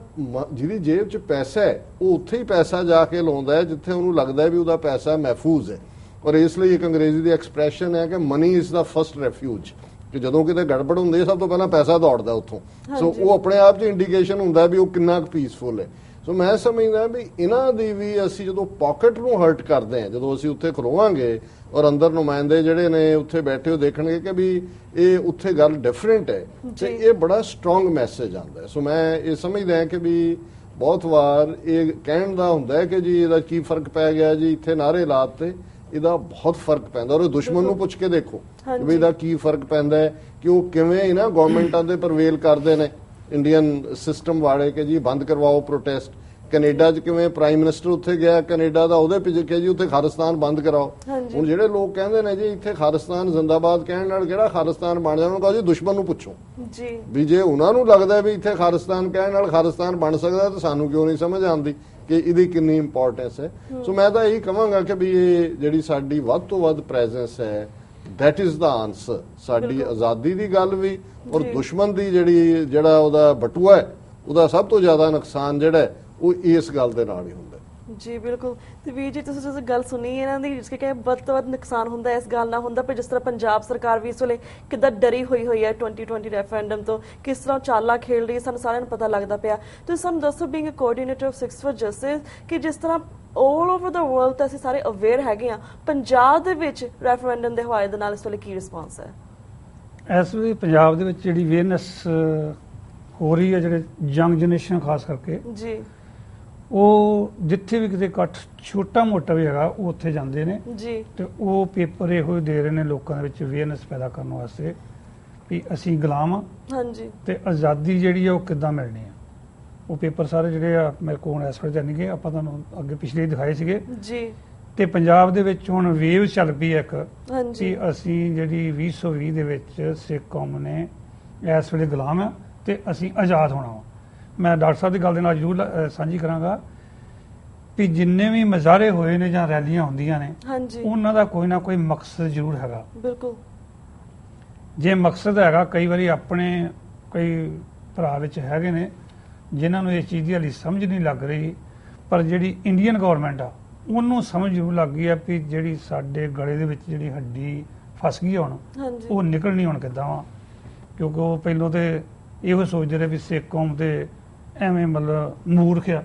ਜਿਹਦੀ ਜੇਬ 'ਚ ਪੈਸਾ ਹੈ ਉਹ ਉੱਥੇ ਹੀ ਪੈਸਾ ਜਾ ਕੇ ਲਾਉਂਦਾ ਹੈ ਜਿੱਥੇ ਉਹਨੂੰ ਲੱਗਦਾ ਹੈ ਵੀ ਉਹਦਾ ਪੈਸਾ ਮਹਿਫੂਜ਼ ਹੈ। ਔਰ ਇਸ ਲਈ ਇੱਕ ਅੰਗਰੇਜ਼ੀ ਦੀ ਐਕਸਪ੍ਰੈਸ਼ਨ ਹੈ ਕਿ ਮਨੀ ਇਜ਼ ਦਾ ਫਸਟ ਰੈਫਿਊਜ, ਕਿ ਜਦੋਂ ਕਿਤੇ ਗੜਬੜ ਹੁੰਦੀ ਹੈ ਸਭ ਤੋਂ ਪਹਿਲਾਂ ਪੈਸਾ ਦੌੜਦਾ ਉੱਥੋਂ। ਸੋ ਉਹ ਆਪਣੇ ਆਪ 'ਚ ਇੰਡੀਕੇਸ਼ਨ ਹੁੰਦਾ ਵੀ ਉਹ ਕਿੰਨਾ ਕੁ ਪੀਸਫੁਲ ਹੈ। ਸੋ ਮੈਂ ਸਮਝਦਾ ਵੀ ਇਹਨਾਂ ਦੀ ਵੀ ਅਸੀਂ ਜਦੋਂ ਪਾਕਟ ਨੂੰ ਹਰਟ ਕਰਦੇ ਹਾਂ, ਜਦੋਂ ਅਸੀਂ ਉੱਥੇ ਖਲੋਵਾਂਗੇ ਔਰ ਅੰਦਰ ਨੁਮਾਇੰਦੇ ਜਿਹੜੇ ਨੇ ਉੱਥੇ ਬੈਠੇ ਹੋ ਦੇਖਣਗੇ ਕਿ ਵੀ ਇਹ ਉੱਥੇ ਗੱਲ ਡਿਫਰੈਂਟ ਹੈ, ਤੇ ਇਹ ਬੜਾ ਸਟਰੋਂਗ ਮੈਸੇਜ ਆਉਂਦਾ। ਸੋ ਮੈਂ ਇਹ ਸਮਝਦਾ ਕਿ ਵੀ ਬਹੁਤ ਵਾਰ ਇਹ ਕਹਿਣ ਦਾ ਹੁੰਦਾ ਹੈ ਕਿ ਜੀ ਇਹਦਾ ਕੀ ਫਰਕ ਪੈ ਗਿਆ ਜੀ, ਇੱਥੇ ਨਾਅਰੇ ਲਾਤੇ, ਇਹਦਾ ਬਹੁਤ ਫਰਕ ਪੈਂਦਾ। ਔਰ ਦੁਸ਼ਮਣ ਨੂੰ ਪੁੱਛ ਕੇ ਦੇਖੋ ਕਿ ਵੀ ਇਹਦਾ ਕੀ ਫਰਕ ਪੈਂਦਾ ਹੈ, ਕਿ ਉਹ ਕਿਵੇਂ ਇਹਨਾਂ ਗਵਰਨਮੈਂਟਾਂ ਦੇ ਪ੍ਰਵੇਲ ਕਰਦੇ ਨੇ ਇੰਡੀਅਨ ਸਿਸਟਮ ਵਾਲੇ ਕਿ ਜੀ ਬੰਦ ਕਰਵਾਓ ਪ੍ਰੋਟੈਸਟ। ਕੈਨੇਡਾ 'ਚ ਕਿਵੇਂ ਪ੍ਰਾਈਮ ਮਿਨਿਸਟਰ ਉੱਥੇ ਗਿਆ ਕੈਨੇਡਾ ਦਾ, ਉਹਦੇ ਪਿੱਛੇ ਕਿ ਜੀ ਉੱਥੇ ਖਾਲਿਸਤਾਨ ਬੰਦ ਕਰਾਓ। ਹੁਣ ਜਿਹੜੇ ਲੋਕ ਕਹਿੰਦੇ ਨੇ ਜੀ ਇੱਥੇ ਖਾਲਿਸਤਾਨ ਜ਼ਿੰਦਾਬਾਦ ਕਹਿਣ ਨਾਲ ਕਿਹੜਾ ਖਾਲਿਸਤਾਨ ਬਣ ਜਾਣਾ, ਕਹੋ ਜੀ ਦੁਸ਼ਮਣ ਨੂੰ ਪੁੱਛੋ ਜੀ, ਵੀ ਜੇ ਉਹਨਾਂ ਨੂੰ ਲੱਗਦਾ ਵੀ ਇੱਥੇ ਖਾਲਿਸਤਾਨ ਕਹਿਣ ਨਾਲ ਖਾਲਿਸਤਾਨ ਬਣ ਸਕਦਾ ਤਾਂ ਸਾਨੂੰ ਕਿਉਂ ਨਹੀਂ ਸਮਝ ਆਉਂਦੀ ਕਿ ਇਹਦੀ ਕਿੰਨੀ ਇੰਪੋਰਟੈਂਸ ਹੈ। ਸੋ ਮੈਂ ਤਾਂ ਇਹੀ ਕਹਾਂਗਾ ਕਿ ਵੀ ਇਹ ਜਿਹੜੀ ਸਾਡੀ ਵੱਧ ਤੋਂ ਵੱਧ ਪ੍ਰੈਜ਼ੈਂਸ ਹੈ, that is the answer। ਸਾਡੀ ਆਜ਼ਾਦੀ ਦੀ ਗੱਲ ਵੀ ਔਰ ਦੁਸ਼ਮਣ ਦੀ ਜਿਹੜਾ ਉਹਦਾ ਬਟੂਆ ਹੈ, ਉਹਦਾ ਸਭ ਤੋਂ ਜ਼ਿਆਦਾ ਨੁਕਸਾਨ ਜਿਹੜਾ ਉਹ ਇਸ ਗੱਲ ਦੇ ਨਾਲ ਹੀ ਹੁੰਦਾ ਜੀ। ਬਿਲਕੁਲ। ਤੇ ਵੀਰ ਜੀ ਤੁਸੀਂ ਜਦੋਂ ਗੱਲ ਸੁਣੀ ਇਹਨਾਂ ਦੀ, ਜਿਸ ਕਿ ਵੱਧ ਤੋਂ ਵੱਧ ਨੁਕਸਾਨ ਹੁੰਦਾ ਇਸ ਗੱਲ ਨਾਲ ਹੁੰਦਾ, ਪਰ ਜਿਸ ਤਰ੍ਹਾਂ ਪੰਜਾਬ ਸਰਕਾਰ ਵੀ ਇਸ ਵੇਲੇ ਕਿੱਦਾਂ ਡਰੀ ਹੋਈ ਹੈ 2020 ਰੈਫਰੈਂਡਮ ਤੋਂ, ਕਿਸ ਤਰ੍ਹਾਂ ਚਾਲਾਂ ਖੇਡ ਰਹੀ ਹੈ, ਸਾਨੂੰ ਸਾਰਿਆਂ ਨੂੰ ਪਤਾ ਲੱਗਦਾ ਪਿਆ। ਤੁਸੀਂ ਸਾਨੂੰ ਦੱਸੋ being a coordinator of 6 for Justice ਕਿ ਜਿਸ ਤਰ੍ਹਾਂ ਆਲ ਓਵਰ ਦਾ ਵਰਲਡ ਤਾਂ ਅਸੀਂ ਸਾਰੇ ਅਵੇਅਰ ਹੈਗੇ ਆ, ਪੰਜਾਬ ਦੇ ਵਿੱਚ ਰੈਫਰੈਂਡਮ ਦੇ ਹਵਾਲੇ ਦੇ ਨਾਲ ਇਸ ਵੇਲੇ ਕੀ ਰਿਸਪਾਂਸ ਹੈ? ਇਸ ਵੇਲੇ ਪੰਜਾਬ ਦੇ ਵਿੱਚ ਜਿਹੜੀ ਅਵੇਅਰਨੈਸ ਹੋ ਰਹੀ ਹੈ, ਜਿਹੜੇ ਯੰਗ ਜਨਰੇਸ਼ਨ ਖਾਸ ਕਰਕੇ ਜੀ, ਉਹ ਜਿੱਥੇ ਵੀ ਕਿਤੇ ਇਕੱਠ ਛੋਟਾ ਮੋਟਾ ਵੀ ਹੈਗਾ ਉਹ ਉੱਥੇ ਜਾਂਦੇ ਨੇ ਜੀ, ਤੇ ਉਹ ਪੇਪਰ ਇਹੋ ਦੇ ਰਹੇ ਨੇ ਲੋਕਾਂ ਦੇ ਵਿੱਚ ਅਵੇਅਰਨੈਸ ਪੈਦਾ ਕਰਨ ਵਾਸਤੇ ਵੀ ਅਸੀਂ ਗੁਲਾਮ ਆ, ਹਾਂਜੀ, ਤੇ ਆਜ਼ਾਦੀ ਜਿਹੜੀ ਆ ਉਹ ਕਿੱਦਾਂ ਮਿਲਣੀ ਆ। ਉਹ ਪੇਪਰ ਸਾਰੇ ਜਿਹੜੇ ਆ ਮੇਰੇ ਕੋਲ ਇਸ ਵੇਲੇ ਜਾਣਗੇ, ਆਪਾਂ ਤੁਹਾਨੂੰ ਅੱਗੇ ਪਿਛਲੇ ਦਿਖਾਏ ਸੀਗੇ ਜੀ। ਤੇ ਪੰਜਾਬ ਦੇ ਵਿੱਚ ਹੁਣ ਵੇਵ ਚੱਲ ਪਈ ਇੱਕ ਕਿ ਅਸੀਂ ਜਿਹੜੀ 2020 ਦੇ ਵਿੱਚ ਸਿੱਖ ਕੌਮ ਨੇ ਇਸ ਵੇਲੇ ਗੁਲਾਮ ਆ ਤੇ ਅਸੀਂ ਆਜ਼ਾਦ ਹੋਣਾ ਵਾ। ਮੈਂ ਡਾਕਟਰ ਸਾਹਿਬ ਦੀ ਗੱਲ ਦੇ ਨਾਲ ਜ਼ਰੂਰ ਸਾਂਝੀ ਕਰਾਂਗਾ ਵੀ ਜਿੰਨੇ ਵੀ ਮੁਜ਼ਾਹਰੇ ਹੋਏ ਨੇ ਜਾਂ ਰੈਲੀਆਂ ਹੁੰਦੀਆਂ ਨੇ, ਉਹਨਾਂ ਦਾ ਕੋਈ ਨਾ ਕੋਈ ਮਕਸਦ ਜ਼ਰੂਰ ਹੈਗਾ। ਬਿਲਕੁਲ। ਜੇ ਮਕਸਦ ਹੈਗਾ, ਕਈ ਵਾਰੀ ਆਪਣੇ ਕਈ ਭਰਾ ਵਿੱਚ ਹੈਗੇ ਨੇ ਜਿਨ੍ਹਾਂ ਨੂੰ ਇਸ ਚੀਜ਼ ਦੀ ਹਾਲੇ ਸਮਝ ਨਹੀਂ ਲੱਗ ਰਹੀ, ਪਰ ਜਿਹੜੀ ਇੰਡੀਅਨ ਗਵਰਨਮੈਂਟ ਆ ਉਹਨੂੰ ਸਮਝ ਜ਼ਰੂਰ ਲੱਗ ਗਈ ਆ ਵੀ ਜਿਹੜੀ ਸਾਡੇ ਗਲੇ ਦੇ ਵਿੱਚ ਜਿਹੜੀ ਹੱਡੀ ਫਸ ਗਈ ਹੁਣ, ਉਹ ਨਿਕਲਣੀ ਹੁਣ ਕਿੱਦਾਂ ਵਾ। ਕਿਉਂਕਿ ਉਹ ਪਹਿਲੋਂ ਤੇ ਇਹੋ ਸੋਚਦੇ ਰਹੇ ਵੀ ਸਿੱਖ ਕੌਮ ਤੇ ਐਵੇਂ ਮਤਲਬ ਮੂਰਖ ਆ,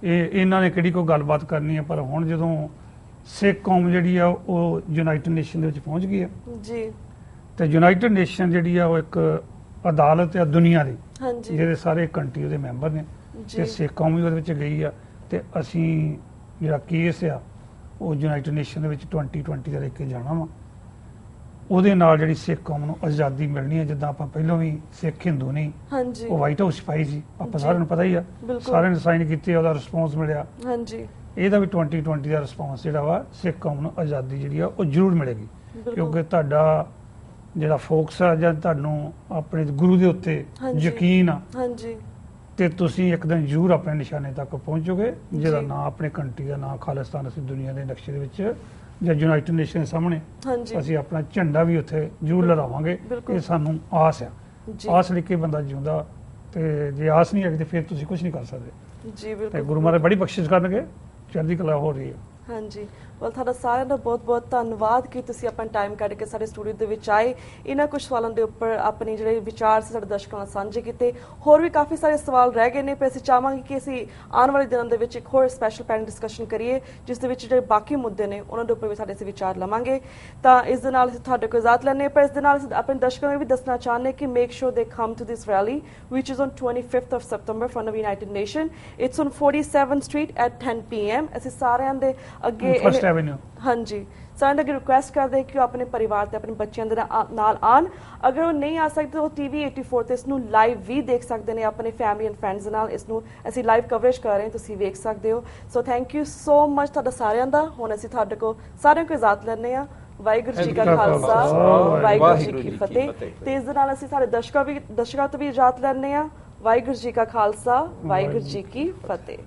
ਇਹਨਾਂ ਨੇ ਕਿਹੜੀ ਕੋਈ ਗੱਲਬਾਤ ਕਰਨੀ ਹੈ। ਪਰ ਹੁਣ ਜਦੋਂ ਸਿੱਖ ਕੌਮ ਜਿਹੜੀ ਆ ਉਹ ਯੂਨਾਈਟਿਡ ਨੇਸ਼ਨ ਦੇ ਵਿੱਚ ਪਹੁੰਚ ਗਈ ਆ ਜੀ, ਤੇ ਯੂਨਾਈਟਿਡ ਨੇਸ਼ਨ ਜਿਹੜੀ ਆ ਉਹ ਇੱਕ ਅਦਾਲਤ ਆ ਦੁਨੀਆ ਦੀ, ਜਿਹਦੇ ਸਾਰੇ ਕੰਟਰੀ ਉਹਦੇ ਮੈਂਬਰ ਨੇ, ਤੇ ਸਿੱਖ ਕੌਮ ਵੀ ਉਹਦੇ ਵਿੱਚ ਗਈ ਆ। ਤੇ ਅਸੀਂ ਜਿਹੜਾ ਕੇਸ ਆ ਉਹ ਯੂਨਾਈਟਿਡ ਨੇਸ਼ਨ ਦੇ ਵਿੱਚ 2020 ਦਾ ਲੈ ਕੇ ਜਾਣਾ ਵਾ। ਉਹਦੇ ਨਾਲ ਜਿਹੜੀ ਸਿੱਖ ਕੌਮ ਨੂੰ ਆਜ਼ਾਦੀ ਮਿਲਣੀ ਹੈ। ਜਿੱਦਾਂ ਆਪਾਂ ਪਹਿਲਾਂ ਵੀ ਸਿੱਖ ਹਿੰਦੂ ਨਹੀਂ, ਉਹ ਵਾਈਟ ਹਾਊਸ ਪਾਈ ਸੀ, ਆਪਾਂ ਸਾਰਿਆਂ ਨੂੰ ਪਤਾ ਹੀ ਆ, ਸਾਰਿਆਂ ਨੇ ਸਾਈਨ ਕੀਤੇ, ਉਹਦਾ ਰਿਸਪੌਂਸ ਮਿਲਿਆ। ਇਹਦਾ ਵੀ 2020 ਦਾ ਰਿਸਪੌਂਸ ਜਿਹੜਾ ਵਾ ਸਿੱਖ ਕੌਮ ਨੂੰ ਆਜ਼ਾਦੀ ਜਿਹੜੀ ਆ ਉਹ ਜ਼ਰੂਰ ਮਿਲੇਗੀ, ਕਿਉਂਕਿ ਤੁਹਾਡਾ ਜਿਹੜਾ ਫੋਕਸ ਆ ਜਾਂ ਤੁਹਾਨੂੰ ਆਪਣੇ ਗੁਰੂ ਦੇ ਉੱਤੇ ਯਕੀਨ ਆ, ਤੇ ਤੁਸੀਂ ਇੱਕ ਦਿਨ ਜ਼ਰੂਰ ਆਪਣੇ ਨਿਸ਼ਾਨੇ ਤੱਕ ਪਹੁੰਚੋਗੇ, ਜਿਹਦਾ ਨਾਂ ਆਪਣੇ ਕੰਟਰੀ ਦਾ ਨਾਂ ਖਾਲਿਸਤਾਨ ਅਸੀਂ ਦੁਨੀਆ ਦੇ ਨਕਸ਼ੇ ਦੇ ਵਿੱਚ ਜਾਂ ਯੂਨਾਈਟਿਡ ਨੇਸ਼ਨ ਸਾਹਮਣੇ ਅਸੀਂ ਆਪਣਾ ਝੰਡਾ ਵੀ ਉੱਥੇ ਜ਼ਰੂਰ ਲਹਿਰਾਵਾਂਗੇ। ਇਹ ਸਾਨੂੰ ਆਸ ਆ, ਆਸ ਲੈ ਕੇ ਬੰਦਾ ਜਿਉਂਦਾ, ਤੇ ਜੇ ਆਸ ਨਹੀਂ ਹੈਗੀ ਤੇ ਫਿਰ ਤੁਸੀਂ ਕੁਝ ਨਹੀਂ ਕਰ ਸਕਦੇ ਜੀ। ਬਿਲਕੁਲ। ਗੁਰੂ ਮਹਾਰਾਜ ਬੜੀ ਬਖਸ਼ਿਸ਼ ਕਰਨਗੇ, ਚੜ੍ਹਦੀ ਕਲਾ ਹੋ ਰਹੀ ਹੈ। ਹਾਂਜੀ। ਵੈਲ, ਤੁਹਾਡਾ ਸਾਰਿਆਂ ਦਾ ਬਹੁਤ ਬਹੁਤ ਧੰਨਵਾਦ ਕਿ ਤੁਸੀਂ ਆਪਣਾ ਟਾਈਮ ਕੱਢ ਕੇ ਸਾਡੇ ਸਟੂਡੀਓ ਦੇ ਵਿੱਚ ਆਏ, ਇਹਨਾਂ ਕੁਝ ਸਵਾਲਾਂ ਦੇ ਉੱਪਰ ਆਪਣੇ ਜਿਹੜੇ ਵਿਚਾਰ ਸੀ ਸਾਡੇ ਦਰਸ਼ਕਾਂ ਨਾਲ ਸਾਂਝੇ ਕੀਤੇ। ਹੋਰ ਵੀ ਕਾਫੀ ਸਾਰੇ ਸਵਾਲ ਰਹਿ ਗਏ ਨੇ, ਪਰ ਅਸੀਂ ਚਾਹਾਂਗੇ ਕਿ ਅਸੀਂ ਆਉਣ ਵਾਲੇ ਦਿਨਾਂ ਦੇ ਵਿੱਚ ਇੱਕ ਹੋਰ ਸਪੈਸ਼ਲ ਪੈਨਲ ਡਿਸਕਸ਼ਨ ਕਰੀਏ, ਜਿਸ ਦੇ ਵਿੱਚ ਜਿਹੜੇ ਬਾਕੀ ਮੁੱਦੇ ਨੇ ਉਹਨਾਂ ਦੇ ਉੱਪਰ ਵੀ ਸਾਡੇ ਅਸੀਂ ਵਿਚਾਰ ਲਵਾਂਗੇ। ਤਾਂ ਇਸ ਦੇ ਨਾਲ ਅਸੀਂ ਤੁਹਾਡੇ ਕੋਲ ਇਜਾਜ਼ਤ ਲੈਂਦੇ ਹਾਂ, ਪਰ ਇਸ ਦੇ ਨਾਲ ਅਸੀਂ ਆਪਣੇ ਦਰਸ਼ਕਾਂ ਨੂੰ ਵੀ ਦੱਸਣਾ ਚਾਹੁੰਦੇ ਕਿ make sure they come to this rally ਵਿਚ is on 25th of September from the United Nation. It's on 47th Street at 10 PM। ਅਸੀਂ ਸਾਰਿਆਂ ਦੇ ਅੱਗੇ ਐਵੇਨਿਊ। ਹਾਂਜੀ, ਸਾਨੂੰ ਅੱਗੇ ਰਿਕੁਐਸਟ ਕਰਦੇ ਕਿ ਉਹ ਆਪਣੇ ਪਰਿਵਾਰ ਤੇ ਆਪਣੇ ਬੱਚਿਆਂ ਦੇ ਨਾਲ ਆਣ। ਅਗਰ ਉਹ ਨਹੀਂ ਆ ਸਕਦੇ ਤਾਂ ਉਹ TV 84 ਤੇ ਇਸ ਨੂੰ ਲਾਈਵ ਵੀ ਦੇਖ ਸਕਦੇ ਨੇ ਆਪਣੇ ਫੈਮਿਲੀ ਐਂਡ ਫਰੈਂਡਸ ਨਾਲ। ਇਸ ਨੂੰ ਅਸੀਂ ਲਾਈਵ ਕਵਰੇਜ ਕਰ ਰਹੇ ਹਾਂ, ਤੁਸੀਂ ਵੇਖ ਸਕਦੇ ਹੋ। So thank you so much ਤੁਹਾਡਾ ਸਾਰਿਆਂ ਦਾ। ਹੁਣ ਅਸੀਂ ਤੁਹਾਡੇ ਕੋਲ ਸਾਰਿਆਂ ਕੋਲ ਇਜਾਜ਼ਤ ਲੈਂਦੇ ਹਾਂ। ਵਾਹਿਗੁਰੂ ਜੀ ਕਾ ਖਾਲਸਾ, ਵਾਹਿਗੁਰੂ ਜੀ ਕੀ ਫਤਿਹ। ਤੇ ਇਸ ਦੇ ਨਾਲ ਅਸੀਂ ਸਾਡੇ ਦਰਸ਼ਕਾਂ ਤੋਂ ਵੀ ਇਜਾਜ਼ਤ ਲੈਂਦੇ ਹਾਂ। ਵਾਹਿਗੁਰੂ ਜੀ ਕਾ ਖਾਲਸਾ, ਵਾਹਿਗੁਰੂ ਜੀ ਕੀ ਫਤਿਹ।